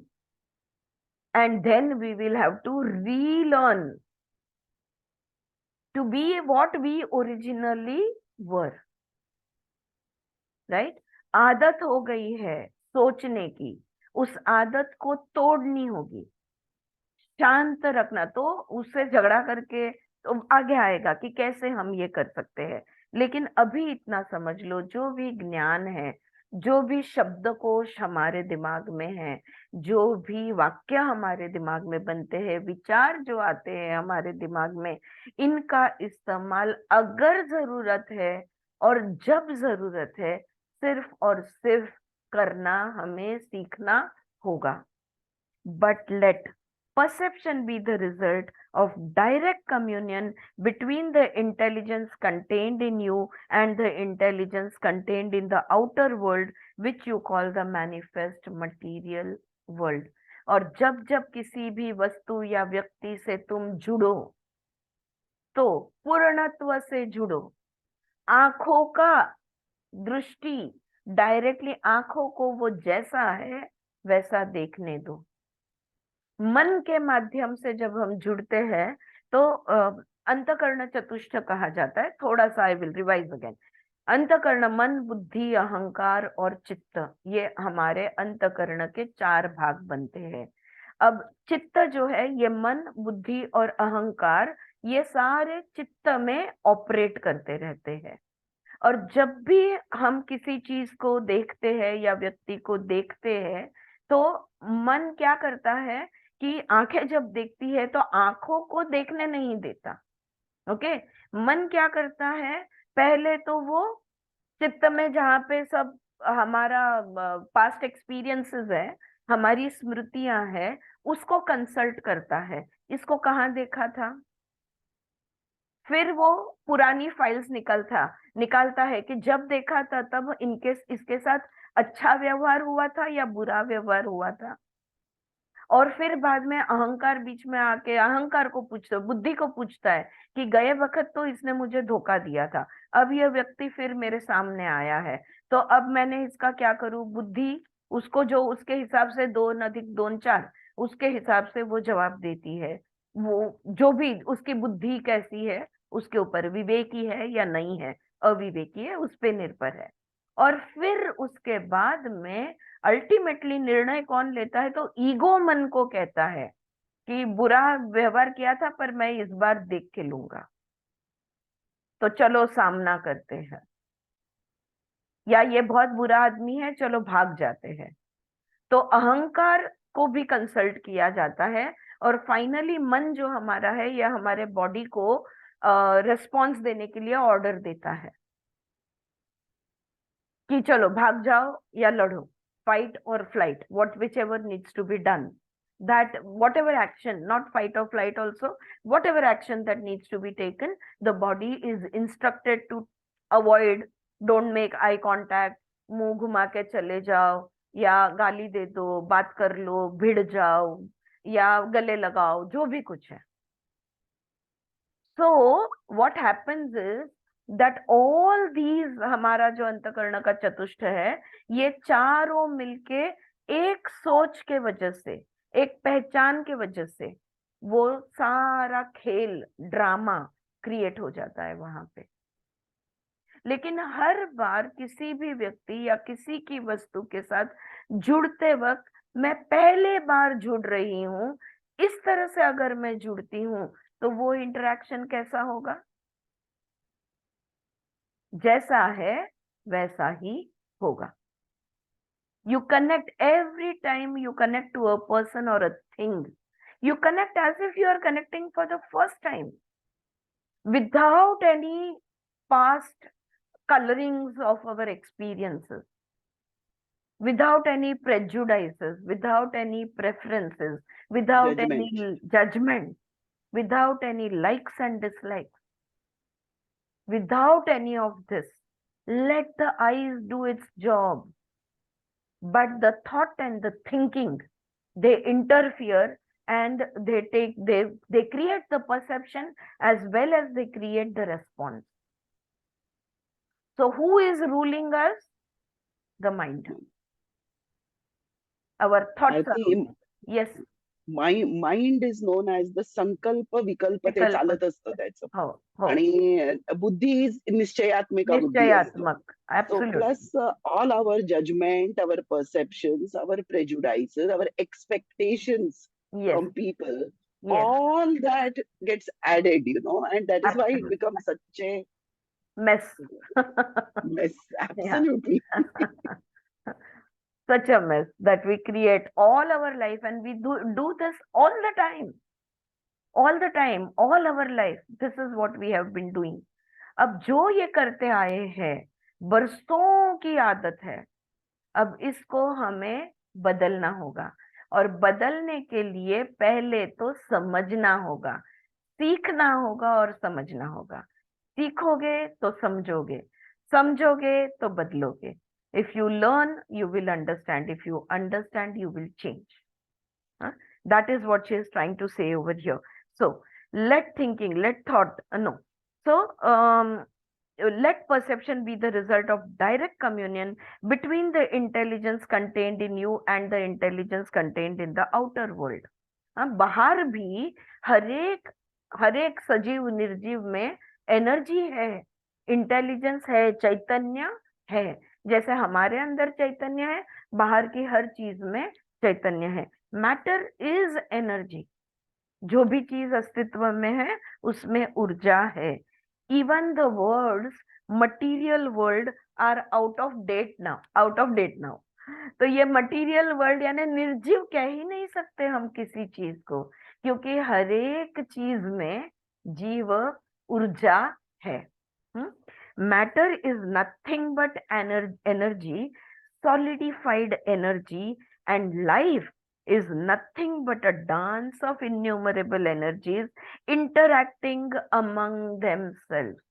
and then we will have to relearn to be what we originally were. Right? आदत हो गई है सोचने की, उस आदत को तोड़नी होगी। शांत रखना तो उससे झगड़ा करके तो आगे आएगा कि कैसे हम ये कर सकते हैं। लेकिन अभी इतना समझ लो, जो भी ज्ञान है, जो भी शब्दकोश हमारे दिमाग में है, जो भी वाक्य हमारे दिमाग में बनते हैं, विचार जो आते हैं हमारे दिमाग में, इनका इस्तेमाल अगर जरूरत है और जब जरूरत है सिर्फ और सिर्फ करना हमें सीखना होगा। But let perception be the result of direct communion between the intelligence contained in you and the intelligence contained in the outer world, which you call the manifest material world. और जब जब किसी भी वस्तु या व्यक्ति से तुम जुड़ो तो पूर्णत्व से जुड़ो। आंखों का दृष्टि डायरेक्टली आंखों को वो जैसा है वैसा देखने दो। मन के माध्यम से जब हम जुड़ते हैं तो अंतकरण चतुष्ट कहा जाता है। थोड़ा सा आई विल रिवाइज अगेन। अंतकरण मन, बुद्धि, अहंकार और चित्त, ये हमारे अंतकरण के चार भाग बनते हैं। अब चित्त जो है, ये मन, बुद्धि और अहंकार, ये सारे चित्त में ऑपरेट करते रहते हैं। और जब भी हम किसी चीज को देखते हैं या व्यक्ति को देखते हैं तो मन क्या करता है कि आंखें जब देखती है तो आंखों को देखने नहीं देता। ओके। मन क्या करता है, पहले तो वो चित्त में जहाँ पे सब हमारा पास्ट एक्सपीरियंसेस है, हमारी स्मृतियां हैं, उसको कंसल्ट करता है। इसको कहाँ देखा था, फिर वो पुरानी फाइल्स निकालता है कि जब देखा था तब इनके इसके साथ अच्छा व्यवहार हुआ था या बुरा व्यवहार हुआ था। और फिर बाद में अहंकार बीच में आके अहंकार को पूछता, बुद्धि को पूछता है कि गए वक्त तो इसने मुझे धोखा दिया था, अब यह व्यक्ति फिर मेरे सामने आया है, तो अब मैंने इसका क्या करूं। बुद्धि उसको जो उसके हिसाब से 2 अधिक 2 4, उसके हिसाब से वो जवाब देती है। वो जो भी उसकी बुद्धि कैसी है उसके ऊपर, विवेकी है या नहीं है, अविवेकी है, उस पे निर्भर है। और फिर उसके बाद में अल्टीमेटली निर्णय कौन लेता है, तो ईगो मन को कहता है कि बुरा व्यवहार किया था पर मैं इस बार देख के लूंगा, तो चलो सामना करते हैं, या ये बहुत बुरा आदमी है चलो भाग जाते हैं। तो अहंकार को भी कंसल्ट किया जाता है। और फाइनली मन जो हमारा है, यह हमारे बॉडी को रिस्पॉन्स देने के लिए ऑर्डर देता है कि चलो भाग जाओ या लड़ो, फाइट और flight, what which ever needs to be done, that whatever action, not fight or flight also, whatever action that needs to be taken, the body is instructed to avoid, don't make eye contact, मुंह घुमा के चले जाओ, या गाली दे दो, बात कर लो, भिड़ जाओ, या गले लगाओ, जो भी कुछ है। So what happens is that all these, हमारा जो अंतकरण का चतुष्ट है, ये चारों मिलके एक सोच के वजह से, एक पहचान के वजह से वो सारा खेल, ड्रामा क्रिएट हो जाता है वहां पे। लेकिन हर बार किसी भी व्यक्ति या किसी की वस्तु के साथ जुड़ते वक्त मैं पहले बार जुड़ रही हूं, इस तरह से अगर मैं जुड़ती हूँ तो वो इंटरेक्शन कैसा होगा, जैसा है वैसा ही होगा। You connect every time you connect to a person or a thing. You connect as if you are connecting for the first time, without any past colorings of our experiences. without any prejudices, without any preferences, without any Judgment. judgment, without any likes and dislikes, without any of this. Let the eyes do its job, but the thought and the thinking, they interfere, and they create the perception as well as they create the response. So who is ruling us? The mind. Our thoughts are Aarti, ruling. Yes, mind is known as the संकल्प विकल्प, ते विकल्प. चालत असतं त्याचं. हो हो. आणि बुद्धी इज निश्चयात्मिका बुद्धी असतं. निश्चयात्मक. So Absolutely. plus all our judgment, our perceptions, our prejudices, our expectations Yes, from people, yes, all that gets added, and that is why it absolutely. becomes such a Mess. mess. Yeah. Absolutely. Such a mess that we create all our life, and we do this all the time. All the time, all our life. This is what we have been doing. अब जो ये करते आए हैं, बरसों की आदत है. अब इसको हमें बदलना होगा, और बदलने के लिए पहले तो समझना होगा, सीखना होगा और समझना होगा. सीखोगे तो समझोगे, समझोगे तो बदलोगे. If you learn, you will understand. If you understand, you will change. Huh? That is what she is trying to say over here. So let thinking, let thought, no. So let perception be the result of direct communion between the intelligence contained in you and the intelligence contained in the outer world. बाहर भी हरेक सजीव निर्जीव में एनर्जी है, इंटेलिजेंस है, चैतन्य है. जैसे हमारे अंदर चैतन्य है, बाहर की हर चीज में चैतन्य है. Matter is energy. जो भी चीज अस्तित्व में है उसमें ऊर्जा है. Even the words material world are out of date now. तो ये मटीरियल वर्ल्ड यानी निर्जीव कह ही नहीं सकते हम किसी चीज को, क्योंकि हर एक चीज में जीव ऊर्जा है. Matter is nothing but energy, solidified energy, and life is nothing but a dance of innumerable energies interacting among themselves.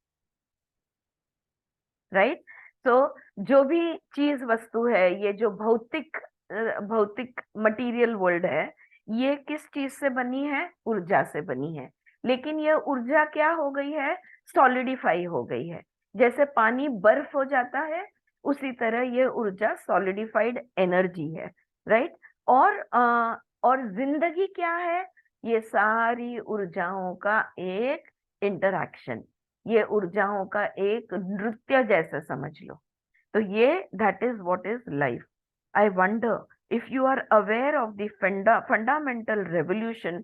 Right? So जो भी चीज वस्तु है, ये जो भौतिक मटेरियल वर्ल्ड है, ये किस चीज से बनी है? ऊर्जा से बनी है. लेकिन ये ऊर्जा क्या हो गई है? सॉलिडिफाई हो गई है. जैसे पानी बर्फ हो जाता है, उसी तरह ये ऊर्जा सॉलिडिफाइड एनर्जी है. राइट? और जिंदगी क्या है? ये सारी ऊर्जाओं का एक इंटरैक्शन, ये ऊर्जाओं का एक नृत्य जैसे समझ लो. तो ये that is what is life. I wonder if you are aware of the fundamental revolution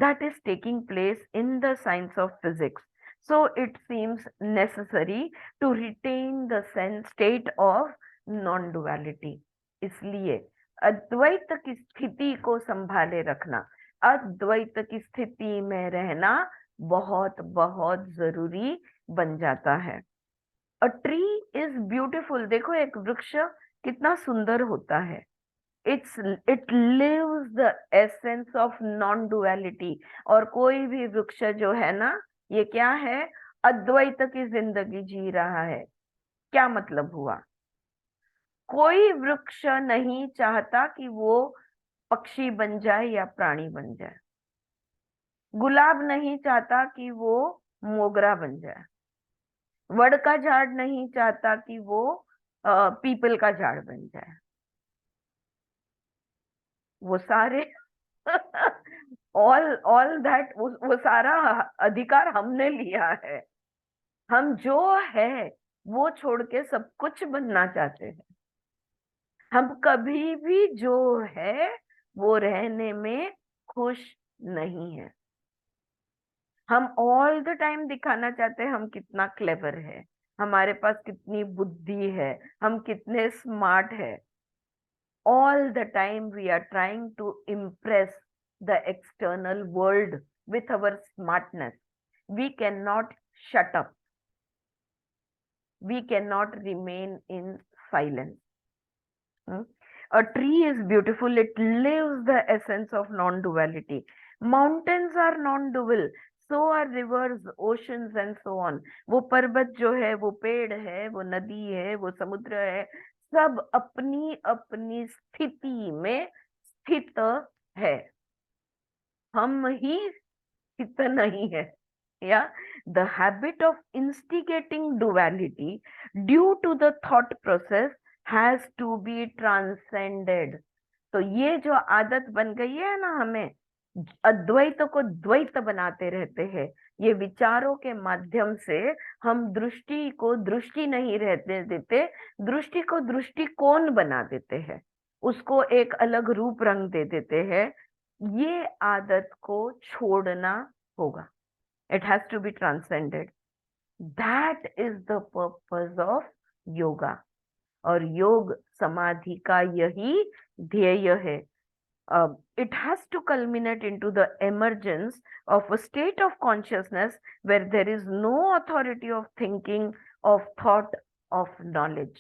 that is taking place in the science of physics. So it seems necessary to retain the state of non-duality. इसलिए अद्वैत की स्थिति को संभाले रखना, अद्वैत की स्थिति में रहना बहुत बहुत जरूरी बन जाता है. A tree is beautiful. देखो एक वृक्ष कितना सुंदर होता है. It lives the essence of non duality. और कोई भी वृक्ष जो है ना, ये क्या है? अद्वैत की जिंदगी जी रहा है. क्या मतलब हुआ? कोई वृक्ष नहीं चाहता कि वो पक्षी बन जाए या प्राणी बन जाए. गुलाब नहीं चाहता कि वो मोगरा बन जाए. वड का झाड़ नहीं चाहता कि वो पीपल का झाड़ बन जाए. वो सारे ऑल दैट, वो सारा अधिकार हमने लिया है. हम जो है वो छोड़ के सब कुछ बनना चाहते हैं. हम कभी भी जो है वो रहने में खुश नहीं है. हम ऑल द टाइम दिखाना चाहते हैं हम कितना क्लेवर है, हमारे पास कितनी बुद्धि है, हम कितने स्मार्ट है. All the time we are trying to impress the external world with our smartness. We cannot shut up. We cannot remain in silence. A tree is beautiful. It lives the essence of non-duality. Mountains are non-dual. So are rivers, oceans, and so on. वो पर्वत जो है, वो पेड़ है, वो नदी है, वो समुद्र है, सब अपनी अपनी स्थिति में स्थित है. हम ही स्थित नहीं है. Yeah, the habit of instigating duality due to the thought process has to be transcended. तो ये जो आदत बन गई है ना, हमें अद्वैत को द्वैत बनाते रहते हैं, ये विचारों के माध्यम से हम दृष्टि को दृष्टि नहीं रहते देते, दृष्टि को दृष्टिकोण बना देते हैं, उसको एक अलग रूप रंग दे देते हैं. ये आदत को छोड़ना होगा. It has to be transcended. That is the purpose of yoga. और योग समाधि का यही ध्येय है. It has to culminate into the emergence of a state of consciousness where there is no authority of thinking, of thought, of knowledge.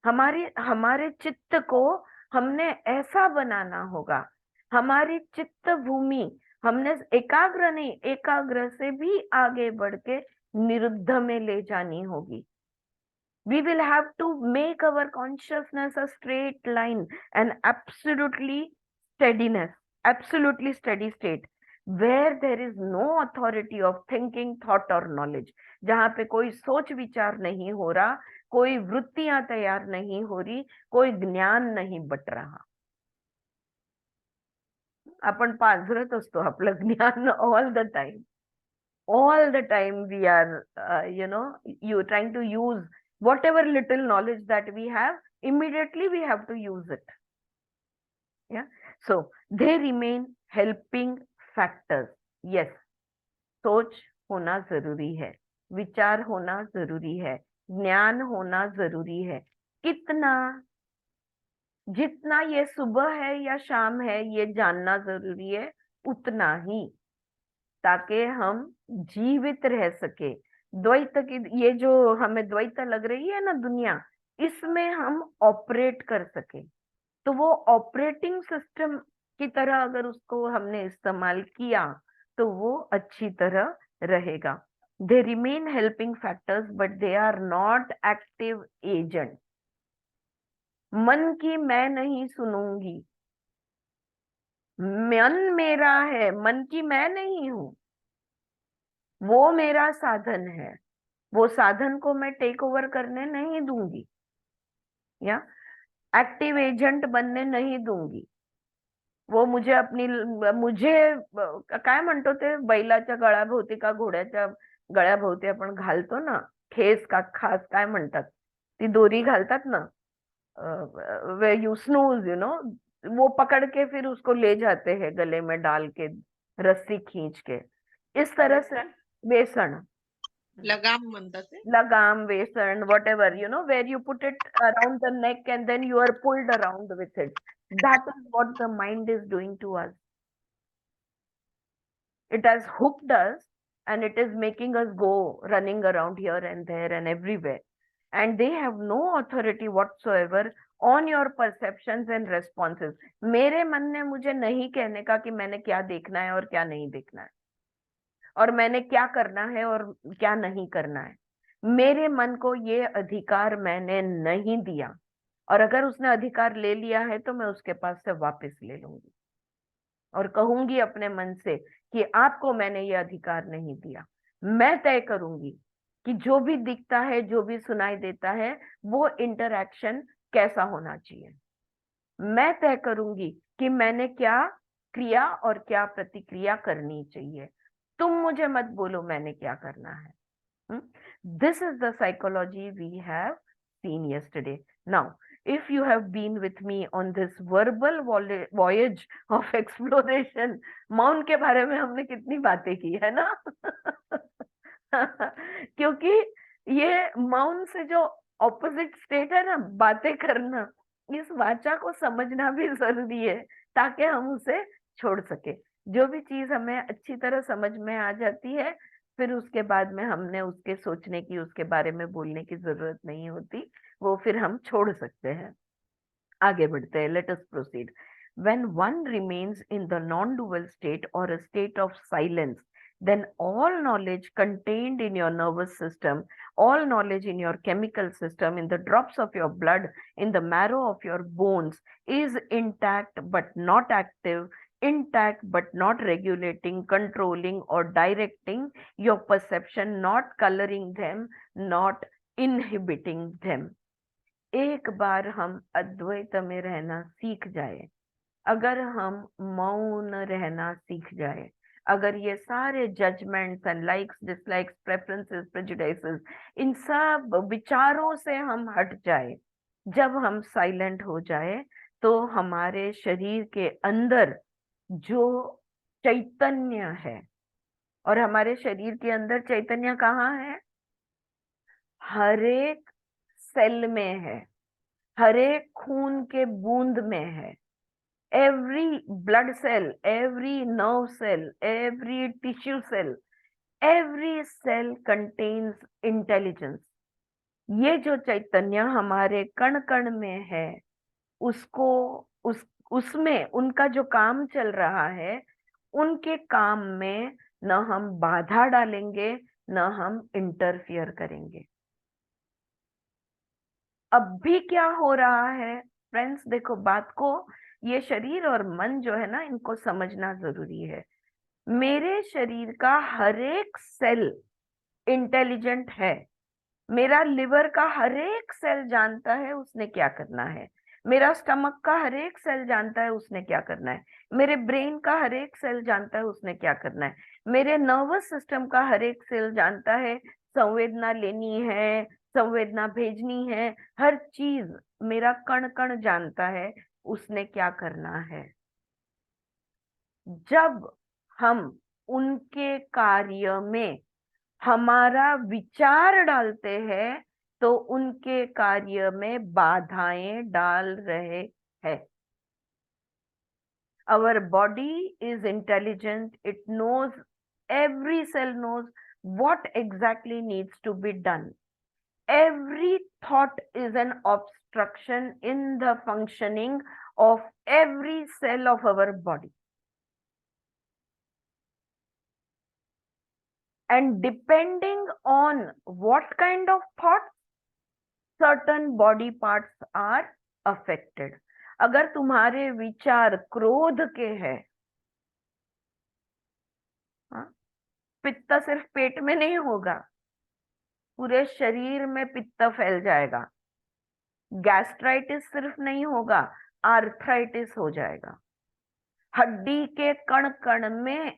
हमारे चित्त को हमने ऐसा बनाना होगा, हमारी चित्त भूमि हमने एकाग्र नहीं, एकाग्र से भी आगे बढ़ के निरुद्ध में ले जानी होगी. We will have to make our consciousness a straight line and absolutely steady state where there is no authority of thinking, thought or knowledge. जहाँ पे कोई सोच विचार नहीं हो रहा, कोई वृत्तियां तैयार नहीं हो रही, कोई ज्ञान नहीं बट रहा. आपण पाझरत असतो आपलं ज्ञान all the time. All the time we are, you trying to use whatever little knowledge that we have, immediately we have to use it. Yeah. So they remain helping factors. Yes. सोच होना जरूरी है, विचार होना जरूरी है, ज्ञान होना जरूरी है. कितना? जितना ये सुबह है या शाम है, ये जानना जरूरी है, उतना ही, ताकि हम जीवित रह सके. द्वैत की ये जो हमें द्वैत लग रही है ना दुनिया, इसमें हम ऑपरेट कर सके. तो वो ऑपरेटिंग सिस्टम की तरह अगर उसको हमने इस्तेमाल किया तो वो अच्छी तरह रहेगा. They remain helping factors but they are not active agent. मन की मैं नहीं सुनूंगी, मन मेरा है, मन की मैं नहीं हूं. वो मेरा साधन है, वो साधन को मैं टेक ओवर करने नहीं दूंगी, या एक्टिव एजेंट बनने नहीं दूंगी. वो मुझे काय म्हणतो ते, बैलाच्या गळ्याभोवती का घोड्याच्या गळ्याभोवती आपण घालतो ना, खेस का खास काय म्हणतात, ती दोरी घालतात ना, वे यू स्नूज, वो पकड़ के फिर उसको ले जाते हैं गले में डाल के, रस्सी खींच के. इस तरह से वेसण, लगाम म्हणतात ते. lagam, vesan, whatever, where you put it around the neck and then you are pulled around with it. That is what the mind is doing to us. It has hooked us and it is making us go running around here and there and everywhere. And they have no authority whatsoever on your perceptions and responses. मेरे मन ने मुझे नहीं कहने का कि मैंने क्या देखना है और क्या नहीं देखना है, और मैंने क्या करना है और क्या नहीं करना है. मेरे मन को ये अधिकार मैंने नहीं दिया, और अगर उसने अधिकार ले लिया है तो मैं उसके पास से वापस ले लूंगी और कहूंगी अपने मन से कि आपको मैंने ये अधिकार नहीं दिया. मैं तय करूंगी कि जो भी दिखता है, जो भी सुनाई देता है, वो इंटरैक्शन कैसा होना चाहिए. मैं तय करूंगी कि मैंने क्या क्रिया और क्या प्रतिक्रिया करनी चाहिए. तुम मुझे मत बोलो मैंने क्या करना है. This is the psychology we have seen yesterday. Now, if you have been with me on this verbal voyage of exploration, मौन के बारे में हमने कितनी बातें की है ना. क्योंकि ये मौन से जो ऑपोजिट स्टेट है ना, बातें करना, इस वाचा को समझना भी जरूरी है ताकि हम उसे छोड़ सके. जो भी चीज हमें अच्छी तरह समझ में आ जाती है, फिर उसके बाद में हमने उसके सोचने की, उसके बारे में बोलने की जरूरत नहीं होती, वो फिर हम छोड़ सकते हैं. आगे बढ़ते हैं, let us proceed. When one remains in the non-dual state or a state of silence, then all knowledge contained in your nervous system, all knowledge in your chemical system, in the drops of your blood, in the marrow of your bones, is intact but not active, intact but not regulating, controlling, or directing your perception, not coloring them, not inhibiting them. एक बार हम अद्वैत में रहना सीख जाए, अगर हम मौन रहना सीख जाए, अगर ये सारे judgements and likes, dislikes, preferences, prejudices, इन सब विचारों से हम हट जाए, जब हम साइलेंट हो जाए, तो हमारे शरीर के अंदर जो चैतन्य है, और हमारे शरीर के अंदर चैतन्य कहाँ है? हर एक सेल में है, हर एक खून के बूंद में है. Every blood cell, every nerve cell, every tissue cell, every cell contains intelligence. ये जो चैतन्य हमारे कण कण में है, उसको उसमें उनका जो काम चल रहा है, उनके काम में न हम बाधा डालेंगे, न हम इंटरफियर करेंगे. अब भी क्या हो रहा है फ्रेंड्स, देखो बात को, ये शरीर और मन जो है ना, इनको समझना जरूरी है. मेरे शरीर का हर एक सेल इंटेलिजेंट है. मेरा लिवर का हर एक सेल जानता है उसने क्या करना है. मेरा स्टमक का हर एक सेल जानता है उसने क्या करना है. मेरे ब्रेन का हर एक सेल जानता है उसने क्या करना है. मेरे नर्वस सिस्टम का हर एक सेल जानता है संवेदना लेनी है, संवेदना भेजनी है. हर चीज मेरा कण कण जानता है उसने क्या करना है. जब हम उनके कार्य में हमारा विचार डालते हैं, तो उनके कार्य में बाधाएं डाल रहे हैं. Our body is intelligent. It knows, every cell knows what exactly needs to be done. Every thought is an obstruction in the functioning of every cell of our body. And depending on what kind of thoughts, certain body parts are affected. अगर तुम्हारे विचार क्रोध के हैं, पित्त सिर्फ पेट में नहीं होगा, पूरे शरीर में पित्त फैल जाएगा. गैस्ट्राइटिस सिर्फ नहीं होगा, आर्थराइटिस हो जाएगा. हड्डी के कण कण में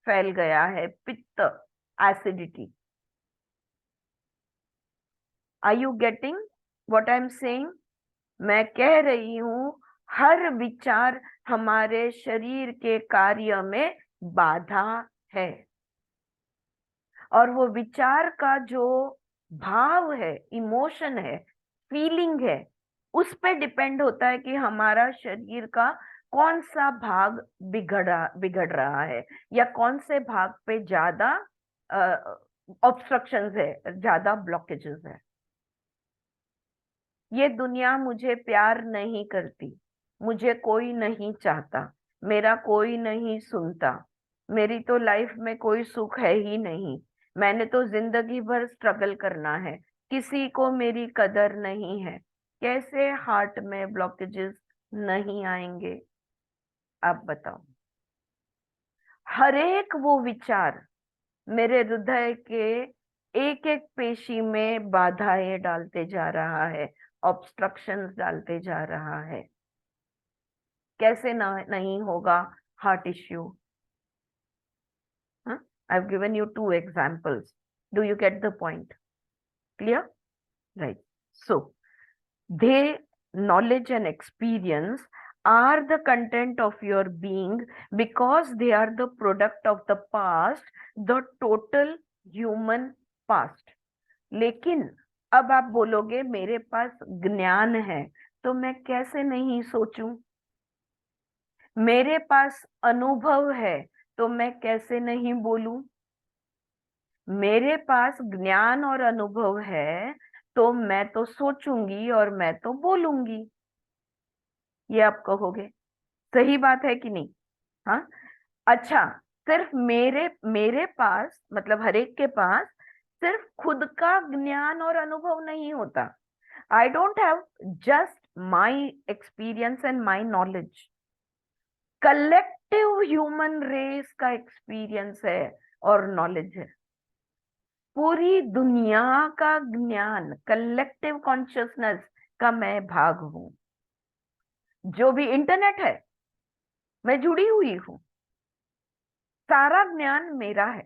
फैल गया है पित्त, acidity. Are you getting what I am saying? मैं कह रही हूं, हर विचार हमारे शरीर के कार्य में बाधा है. और वो विचार का जो भाव है, इमोशन है, फीलिंग है, उस पे डिपेंड होता है कि हमारा शरीर का कौन सा भाग बिगड़ रहा है, या कौन से भाग पे ज्यादा ऑब्स्ट्रक्शंस है, ज्यादा ब्लॉकेजेस है. ये दुनिया मुझे प्यार नहीं करती, मुझे कोई नहीं चाहता, मेरा कोई नहीं सुनता, मेरी तो लाइफ में कोई सुख है ही नहीं, मैंने तो जिंदगी भर स्ट्रगल करना है, किसी को मेरी कदर नहीं है. कैसे हार्ट में ब्लॉकेजेस नहीं आएंगे? आप बताओ. हर एक वो विचार मेरे हृदय के एक एक पेशी में बाधाएं डालते जा रहा है, ऑब्स्ट्रक्शंस डालते जा रहा है. कैसे नहीं होगा heart issue? I've given you 2 examples. Do you get the point? Clear? Right. So, knowledge and experience are the content of your being because they are the product of the past, the total human past. लेकिन अब आप बोलोगे मेरे पास ज्ञान है, तो मैं कैसे नहीं सोचूं? मेरे पास अनुभव है, तो मैं कैसे नहीं बोलूं? मेरे पास ज्ञान और अनुभव है, तो मैं तो सोचूंगी और मैं तो बोलूंगी. ये आप कहोगे, सही बात है कि नहीं? हाँ, अच्छा, सिर्फ मेरे मेरे पास, मतलब हर एक के पास सिर्फ खुद का ज्ञान और अनुभव नहीं होता। I don't have just my experience and my knowledge, collective human race का एक्सपीरियंस है और नॉलेज है। पूरी दुनिया का ज्ञान, कलेक्टिव कॉन्शियसनेस का मैं भाग हूं। जो भी इंटरनेट है, मैं जुड़ी हुई हूं। सारा ज्ञान मेरा है,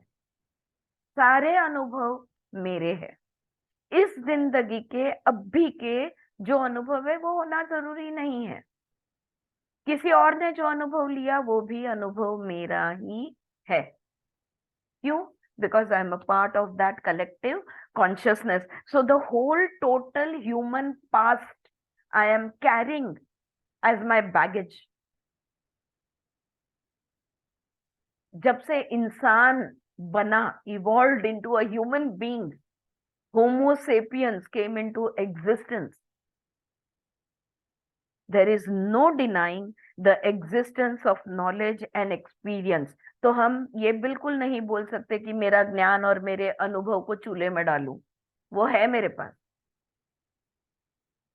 सारे अनुभव मेरे हैं। इस जिंदगी के अभी के जो अनुभव है वो होना जरूरी नहीं है। किसी और ने जो अनुभव लिया वो भी अनुभव मेरा ही है। क्यों? Because I am a part of that collective consciousness. So the whole total human past I am carrying as my baggage. जब से इंसान बना, evolve into a human being, homo sapiens came into existence, there is no denying the existence of knowledge and experience। तो हम ये बिल्कुल नहीं बोल सकते कि मेरा ज्ञान और मेरे अनुभव को चूल्हे में डालूं, वो है मेरे पास।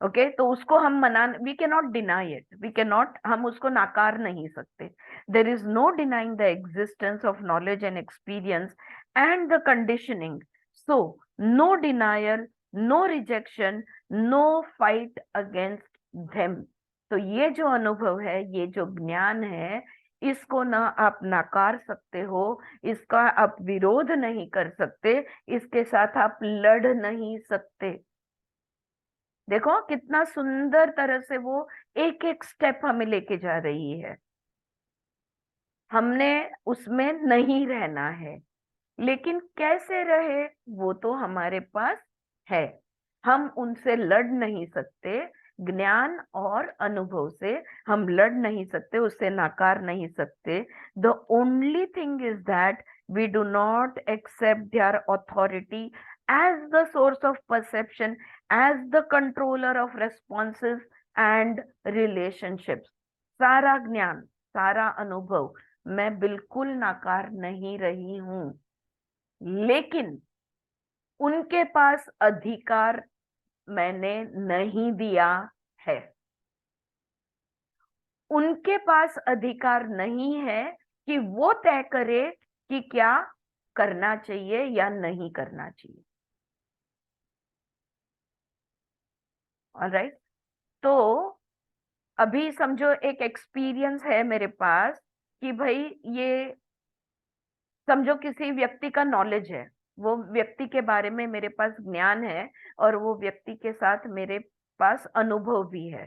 ओके, तो उसको हम we can not deny it, we can not, हम उसको नाकार नहीं सकते। There is no denying the existence of knowledge and experience and the conditioning. So no denial, no rejection, no fight against them. तो ये जो अनुभव है, ये जो ज्ञान है, इसको ना आप नाकार सकते हो, इसका आप विरोध नहीं कर सकते, इसके साथ आप लड़ नहीं सकते। देखो कितना सुंदर तरह से वो एक एक स्टेप हमें लेके जा रही है। हमने उसमें नहीं रहना है, लेकिन कैसे रहे वो तो हमारे पास है। हम उनसे लड़ नहीं सकते, ज्ञान और अनुभव से हम लड़ नहीं सकते, उससे नाकार नहीं सकते। The only thing is that we do not accept their authority as the source of perception, as the controller of responses and relationships. सारा ज्ञान, सारा अनुभव मैं बिल्कुल नाकार नहीं रही हूं, लेकिन उनके पास अधिकार मैंने नहीं दिया है। उनके पास अधिकार नहीं है कि वो तय करे कि क्या करना चाहिए या नहीं करना चाहिए। ऑलराइट, तो अभी समझो एक एक्सपीरियंस है मेरे पास कि भाई, ये समझो किसी व्यक्ति का नॉलेज है, वो व्यक्ति के बारे में मेरे पास ज्ञान है और वो व्यक्ति के साथ मेरे पास अनुभव भी है।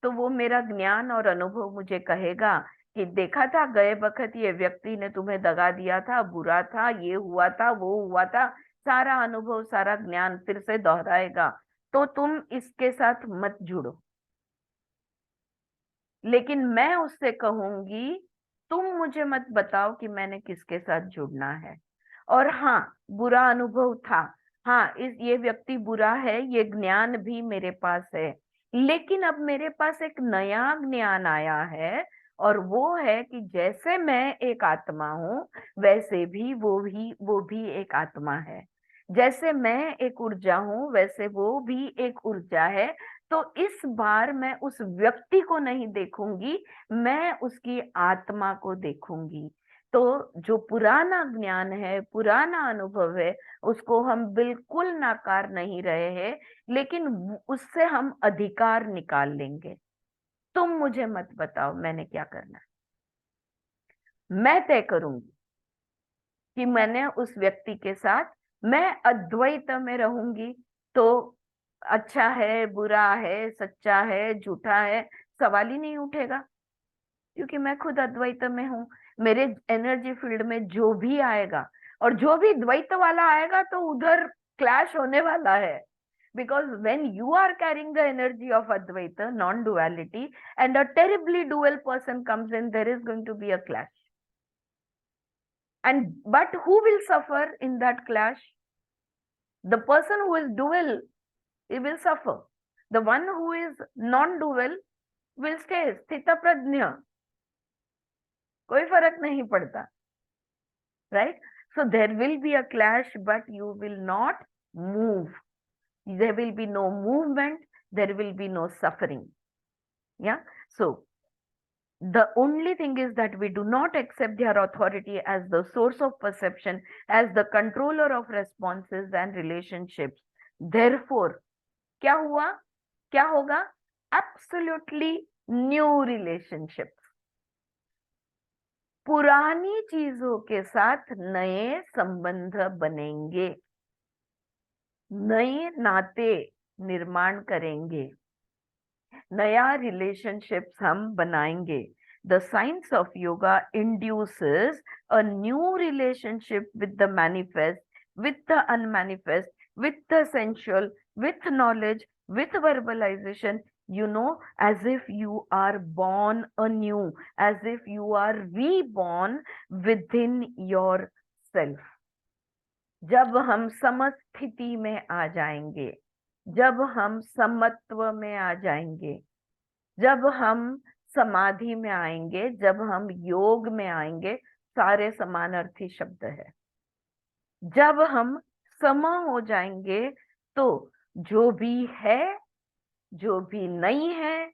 तो वो मेरा ज्ञान और अनुभव मुझे कहेगा कि देखा था गए वक्त ये व्यक्ति ने तुम्हें दगा दिया था, बुरा था, ये हुआ था, वो हुआ था। सारा अनुभव, सारा ज्ञान फिर से दोहराएगा, तो तुम इसके साथ मत जुड़ो। लेकिन मैं उससे कहूंगी, तुम मुझे मत बताओ कि मैंने किसके साथ जुड़ना है। और हाँ, बुरा अनुभव था, हाँ, ये व्यक्ति बुरा है, ये ज्ञान भी मेरे पास है, लेकिन अब मेरे पास एक नया ज्ञान आया है, और वो है कि जैसे मैं एक आत्मा हूं, वैसे भी वो भी एक आत्मा है। जैसे मैं एक ऊर्जा हूं, वैसे वो भी एक ऊर्जा है। तो इस बार मैं उस व्यक्ति को नहीं देखूंगी, मैं उसकी आत्मा को देखूंगी। तो जो पुराना ज्ञान है, पुराना अनुभव है, उसको हम बिल्कुल नाकार नहीं रहे हैं, लेकिन उससे हम अधिकार निकाल लेंगे। तुम मुझे मत बताओ मैंने क्या करना है, मैं तय करूंगी कि मैंने उस व्यक्ति के साथ, मैं अद्वैत में रहूंगी। तो अच्छा है, बुरा है, सच्चा है, झूठा है, सवाल ही नहीं उठेगा, क्योंकि मैं खुद अद्वैत में हूँ। मेरे एनर्जी फील्ड में जो भी आएगा, और जो भी द्वैत वाला आएगा, तो उधर क्लैश होने वाला है। Because when you are carrying the energy of Advaita, non duality, and a terribly dual person comes in, there is going to be a clash. And but who will suffer in that clash? The person who is dual, he will suffer. The one who is non-dual, will stay स्थितप्रज्ञ, कोई फर्क नहीं पड़ता, right? So there will be a clash, but you will not move. There will be no movement, there will be no suffering. Yeah. So the only thing is that we do not accept their authority as the source of perception, as the controller of responses and relationships. Therefore, क्या हुआ, क्या होगा? Absolutely new relationships. पुरानी चीजों के साथ नए संबंध बनेंगे, नए नाते निर्माण करेंगे, नया रिलेशनशिप्स हम बनाएंगे. The science of yoga induces a new relationship with the manifest, with the unmanifest, with the sensual, with knowledge, with verbalization, you know, as if you are born anew, as if you are reborn within yourself. जब हम समस्थिति में आ जाएंगे, जब हम समत्व में आ जाएंगे, जब हम समाधि में आएंगे, जब हम योग में आएंगे, सारे समानार्थी शब्द है. जब हम सम हो जाएंगे तो जो भी है, जो भी नहीं है,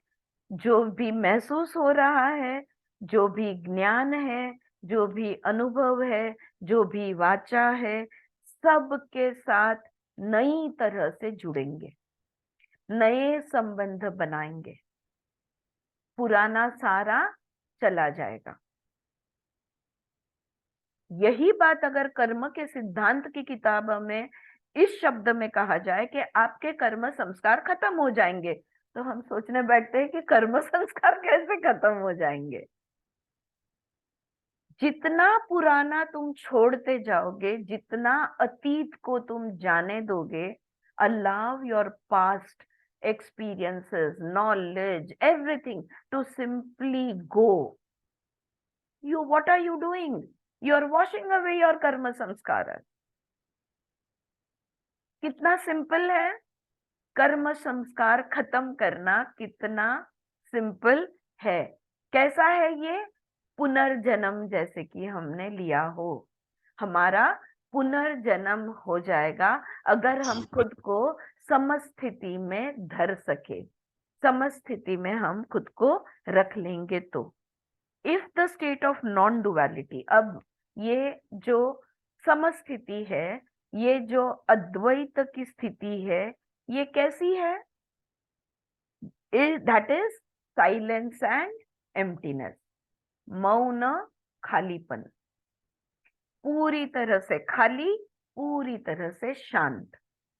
जो भी महसूस हो रहा है, जो भी ज्ञान है, जो भी अनुभव है, जो भी वाचा है, सबके साथ नई तरह से जुड़ेंगे, नए संबंध बनाएंगे, पुराना सारा चला जाएगा. यही बात अगर कर्म के सिद्धांत की किताब में इस शब्द में कहा जाए कि आपके कर्म संस्कार खत्म हो जाएंगे, तो हम सोचने बैठते हैं कि कर्म संस्कार कैसे खत्म हो जाएंगे. जितना पुराना तुम छोड़ते जाओगे, जितना अतीत को तुम जाने दोगे, allow your past experiences, knowledge, everything to simply go. What are you doing? You are washing away your karma samskara. कितना सिंपल है कर्म संस्कार खत्म करना, कितना सिंपल है. कैसा है ये? पुनर्जन्म जैसे कि हमने लिया हो. हमारा पुनर्जन्म हो जाएगा अगर हम खुद को समस्थिति में धर सके, समस्थिति में हम खुद को रख लेंगे तो. If the state of non duality, अब ये जो समस्थिति है, ये जो अद्वैत की स्थिति है, ये कैसी है? That is silence and emptiness, मौन, खालीपन, पूरी तरह से खाली, पूरी तरह से शांत.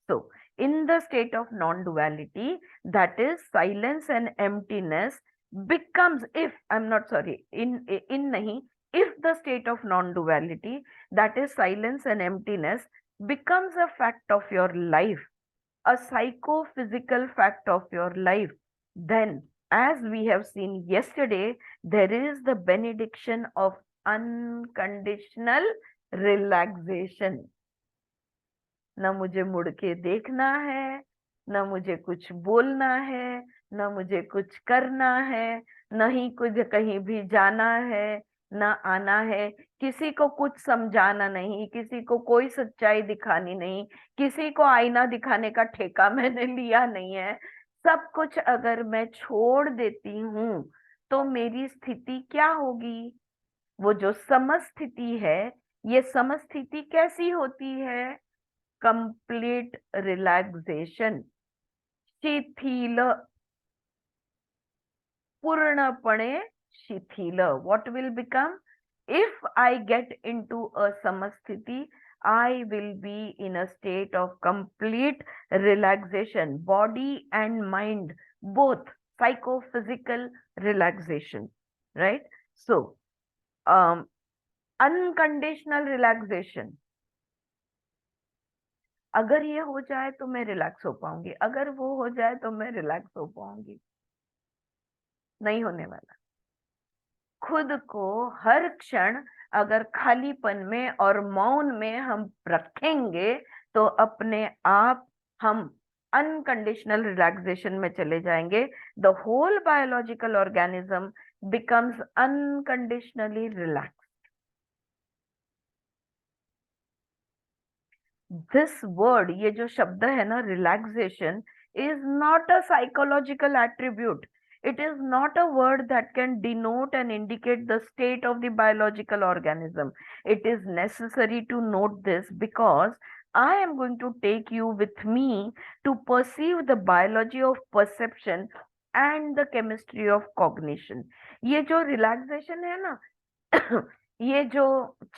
So in the state of non-duality, that is silence and emptiness becomes, if I'm not sorry, in nahi, if the state of non-duality, that is silence and emptiness, becomes a fact of your life, a psychophysical fact of your life, then as we have seen yesterday, there is the benediction of unconditional relaxation. न मुझे मुड़ के देखना है, न मुझे कुछ बोलना है, न मुझे कुछ करना है, न ही कुछ कहीं भी जाना है, न आना है, किसी को कुछ समझाना नहीं, किसी को कोई सच्चाई दिखानी नहीं, किसी को आईना दिखाने का ठेका मैंने लिया नहीं है. सब कुछ अगर मैं छोड़ देती हूँ तो मेरी स्थिति क्या होगी? वो जो समस्थिति है, ये समस्थिति कैसी होती है? कंप्लीट रिलैक्सेशन, शिथिल, पूर्णपणे शिथिल. What will become? If I get into a समस्थिति, I will be in a state of complete relaxation, body and mind, both psychophysical relaxation, right? So, unconditional relaxation. अगर ये हो जाए तो मैं रिलैक्स हो पाऊंगी, अगर वो हो जाए तो मैं रिलैक्स हो पाऊंगी. नहीं होने वाला. खुद को हर क्षण अगर खालीपन में और मौन में हम रखेंगे तो अपने आप हम अनकंडीशनल रिलैक्सेशन में चले जाएंगे, the whole biological organism becomes unconditionally relax. This word, ये जो शब्द है ना relaxation, is not a psychological attribute. It is not a word that can denote and indicate the state of the biological organism. It is necessary to note this because I am going to take you with me to perceive the biology of perception and the chemistry of cognition. ये जो relaxation है ना, ये जो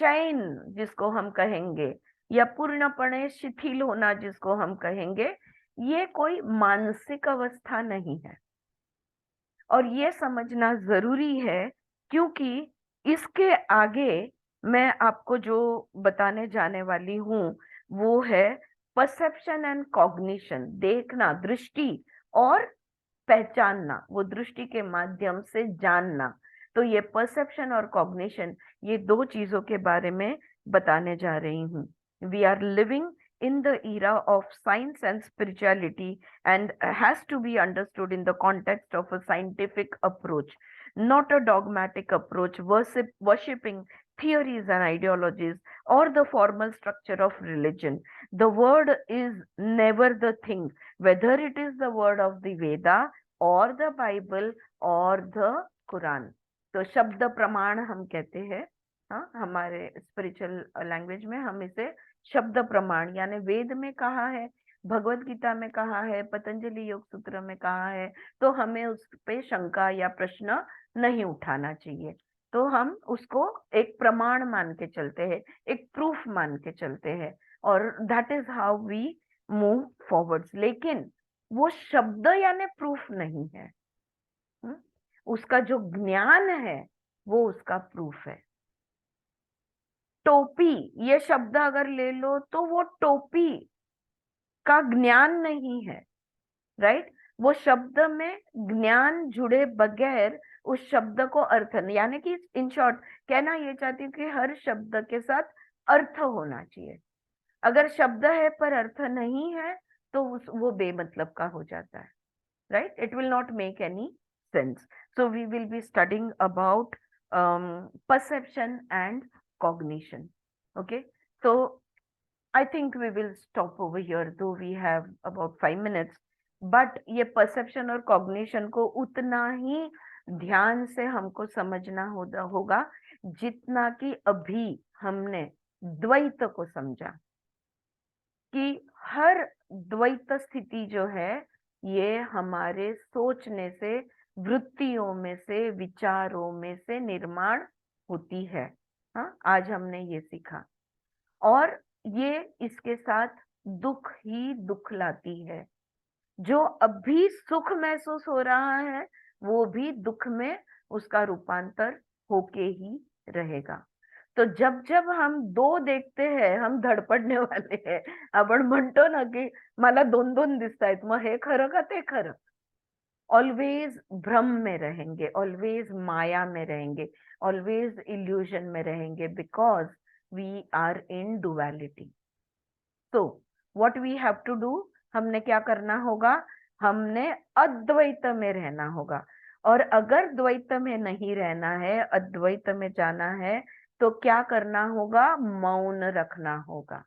चैन जिसको हम कहेंगे, या पूर्णपणे शिथिल होना जिसको हम कहेंगे, ये कोई मानसिक अवस्था नहीं है. और ये समझना जरूरी है क्योंकि इसके आगे मैं आपको जो बताने जाने वाली हूं वो है परसेप्शन एंड कॉग्निशन. देखना, दृष्टि और पहचानना, वो दृष्टि के माध्यम से जानना. तो ये परसेप्शन और कॉग्निशन, ये दो चीजों के बारे में बताने जा रही हूँ. We are living in the era of science and spirituality and has to be understood in the context of a scientific approach, not a dogmatic approach worshipping theories and ideologies or the formal structure of religion. The word is never the thing, whether it is the word of the Veda or the Bible or the Quran. तो शब्द प्रमाण हम कहते हैं, हाँ, हमारे स्पिरिचुअल लैंग्वेज में हम इसे शब्द प्रमाण, यानी वेद में कहा है, भगवत गीता में कहा है, पतंजलि योग सूत्र में कहा है, तो हमें उस पे शंका या प्रश्न नहीं उठाना चाहिए. तो हम उसको एक प्रमाण मान के चलते हैं, एक प्रूफ मान के चलते हैं, और that is how we move forwards. लेकिन वो शब्द यानी प्रूफ नहीं है. उसका जो ज्ञान है वो उसका प्रूफ है. टोपी, ये शब्द अगर ले लो तो वो टोपी का ज्ञान नहीं है, राइट. वो शब्द में ज्ञान जुड़े बगैर उस शब्द को अर्थ नहीं, यानी कि इन शॉर्ट कहना ये चाहती हूँ कि हर शब्द के साथ अर्थ होना चाहिए. अगर शब्द है पर अर्थ नहीं है तो वो बेमतलब का हो जाता है, right. It will not make any sense. So we will be studying about perception and cognition. Okay, so I think we will stop over here, though we have about 5 minutes. But ये perception और cognition को उतना ही ध्यान से हमको समझना होगा जितना कि अभी हमने द्वैत को समझा, कि हर द्वैत स्थिति जो है ये हमारे सोचने से, वृत्तियों में से, विचारों में से निर्माण होती है. हाँ, आज हमने ये सीखा. और ये इसके साथ दुख ही दुख लाती है. जो अभी सुख महसूस हो रहा है वो भी दुख में उसका रूपांतर होके ही रहेगा. तो जब जब हम दो देखते हैं हम धडपडणे वाले हैं. आपण म्हणतो ना की मला दोन दोन दिसतायत, मग हे खरं का ते खरं. ऑलवेज भ्रम में रहेंगे, ऑलवेज माया में रहेंगे, ऑलवेज इल्यूजन में रहेंगे, because we are in duality. तो what we have to do, हमने क्या करना होगा, हमने अद्वैत में रहना होगा. और अगर द्वैत में नहीं रहना है, अद्वैत में जाना है, तो क्या करना होगा, मौन रखना होगा,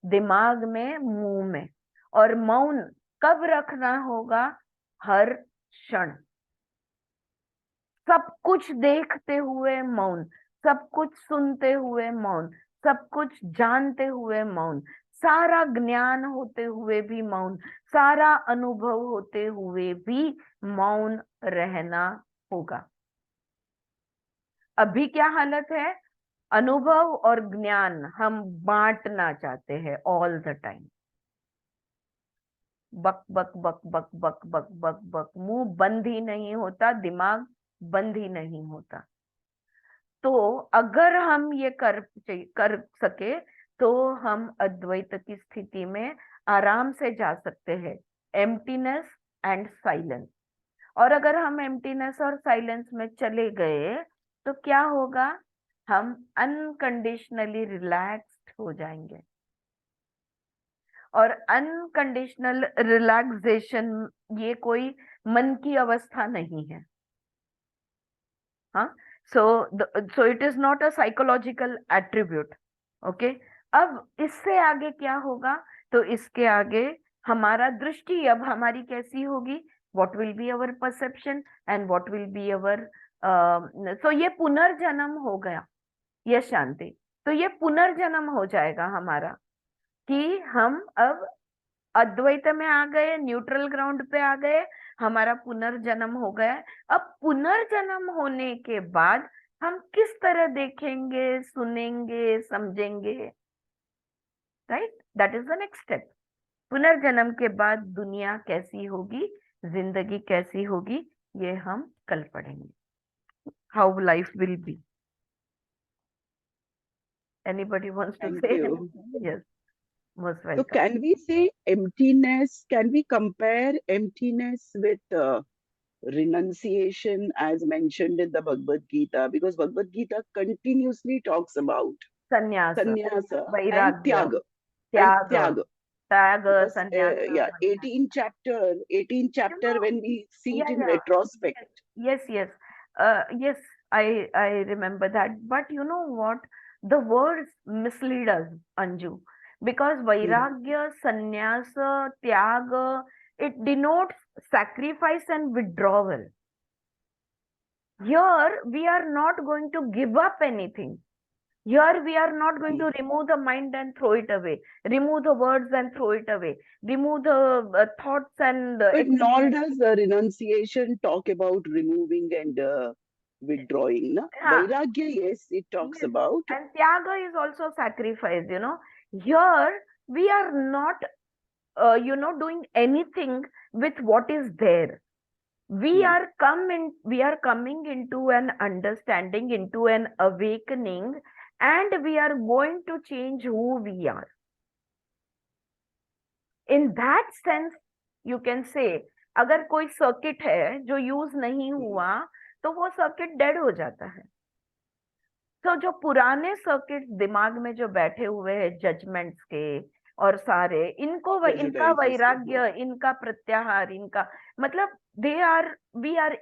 दिमाग में, मुंह में. और मौन कब रखना होगा, हर क्षण. सब कुछ देखते हुए मौन, सब कुछ सुनते हुए मौन, सब कुछ जानते हुए मौन, सारा ज्ञान होते हुए भी मौन, सारा अनुभव होते हुए भी मौन रहना होगा. अभी क्या हालत है, अनुभव और ज्ञान हम बांटना चाहते हैं ऑल द टाइम. बक बक बक बक बक बक बक बक, मुंह बंद ही नहीं होता, दिमाग बंद ही नहीं होता. तो अगर हम ये कर सके तो हम अद्वैत की स्थिति में आराम से जा सकते हैं, एम्प्टीनेस एंड साइलेंस. और अगर हम एम्प्टीनेस और साइलेंस में चले गए तो क्या होगा, हम अनकंडीशनली रिलैक्स्ड हो जाएंगे. और अनकंडीशनल रिलैक्सेशन ये कोई मन की अवस्था नहीं है. हाँ, सो it is not a psychological attribute. Okay, अब इससे आगे क्या होगा? तो इसके आगे हमारा दृष्टि अब हमारी कैसी होगी? What will be our perception and what will be our, so ये पुनर्जन्म हो गया. ये शांति, तो ये पुनर्जन्म हो जाएगा हमारा कि हम अब अद्वैत में आ गए, न्यूट्रल ग्राउंड पे आ गए, हमारा पुनर्जन्म हो गया है. अब पुनर्जन्म होने के बाद हम किस तरह देखेंगे, सुनेंगे, समझेंगे? Right, that is the next step. पुनर्जन्म के बाद दुनिया कैसी होगी, जिंदगी कैसी होगी, ये हम कल पढ़ेंगे. How life will be. Anybody wants to Thank say you. anything? Yes, most So welcome. can we say emptiness? Can we compare emptiness with renunciation as mentioned in the Bhagavad Gita? Because Bhagavad Gita continuously talks about संन्यास, sannyasa and वैराग्य, tyaga. त्याग, Tyaga. त्याग, Because संन्यास, yeah, वैराग्य. 18th chapter, know, when we see it in yeah. retrospect. Yes. Yes, I remember that. But you know what? The words mislead us, Anju, because vairagya, sannyas, tyag, it denotes sacrifice and withdrawal. Here we are not going to give up anything. Here we are not going to remove the mind and throw it away, remove the words and throw it away, remove the thoughts and But nor does renunciation talk about removing and withdrawing. Na? Yeah. Vairagya, yes, it talks Yes. about. And tyaga is also sacrifice, Here we are not, doing anything with what is there. We are coming into an understanding, into an awakening, and we are going to change who we are. In that sense, you can say, अगर कोई सर्किट है जो यूज नहीं हुआ, तो वो सर्किट डेड हो जाता है. तो जो पुराने सर्किट दिमाग में जो बैठे हुए हैं जजमेंट्स के और सारे, इनका Prejudices. वैराग्य, इनका प्रत्याहार, इनका मतलब we are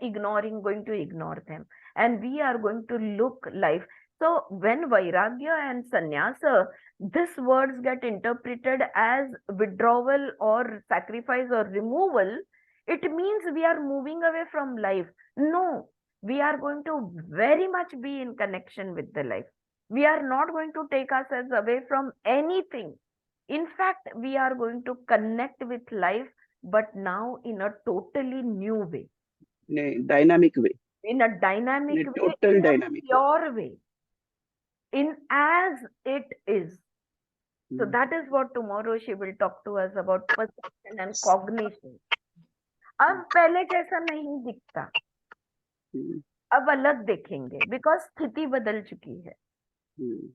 going to ignore them, and we are going to look life. So when vairagya and sannyasa, these words get interpreted as withdrawal or sacrifice or removal, it means we are moving away from life. No, we are going to very much be in connection with the life. We are not going to take ourselves away from anything. In fact, we are going to connect with life, but now in a totally new way. In a dynamic way. In a dynamic In a way, total in dynamic a pure way. In as it is. So that is what tomorrow she will talk to us about perception and cognition. अब पहले जैसा नहीं दिखता, अब अलग देखेंगे, बिकॉज स्थिति बदल चुकी है.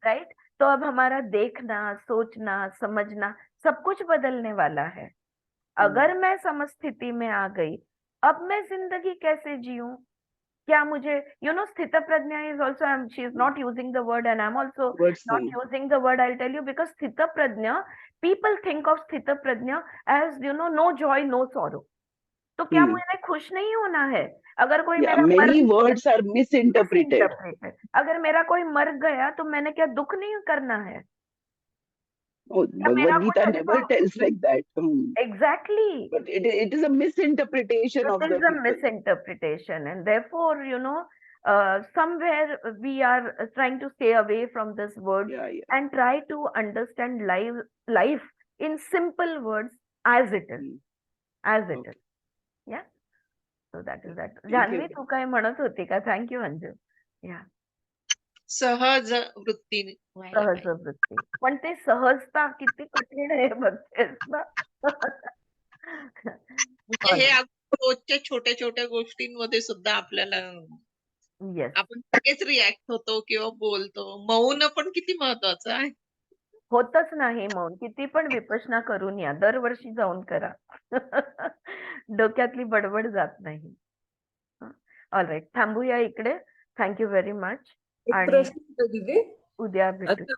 राइट, तो अब हमारा देखना, सोचना, समझना सब कुछ बदलने वाला है. अगर मैं समस्थिति में आ गई, अब मैं जिंदगी कैसे जीऊं? क्या मुझे, स्थित प्रज्ञा is also, she is not using the word and I'm also not using the word, I'll tell you, because स्थित प्रज्ञा, people think of स्थित प्रज्ञा as, no joy, no sorrow. तो क्या मुझे खुश नहीं होना है? अगर कोई मेरा many words are misinterpreted. अगर मेरा कोई मर गया तो मैंने क्या दुख नहीं करना है? Oh, Bhagavad Gita never tells like that. Exactly. But it is a misinterpretation of the people. It is a misinterpretation, and therefore, somewhere we are trying to stay away from this word and try to understand life in simple words as it is. As it is. Yeah. So that is that. Janhvi, तू काय म्हणत होती का? Thank you, Anju. Yeah. सहज वृत्ती व्हायला सहज पाहिजे. वृत्ती. पण ते सहजता किती कठीण आहे बघतेस ना. म्हणजे हे रोजच्या छोट्या छोट्या गोष्टींमध्ये सुद्धा आपल्याला येस, आपण लगेच रिॲक्ट होतो किंवा बोलतो. मौन पण किती महत्वाचं आहे. होतच नाही मौन. किती पण विपश्यना करून या, दरवर्षी जाऊन करा. डोक्यातली बडबड जात नाही. ऑलराईट, थांबूया इकडे. Thank you very much. एक आणि प्रश्न होता दीदी. उद्या भेटू. आता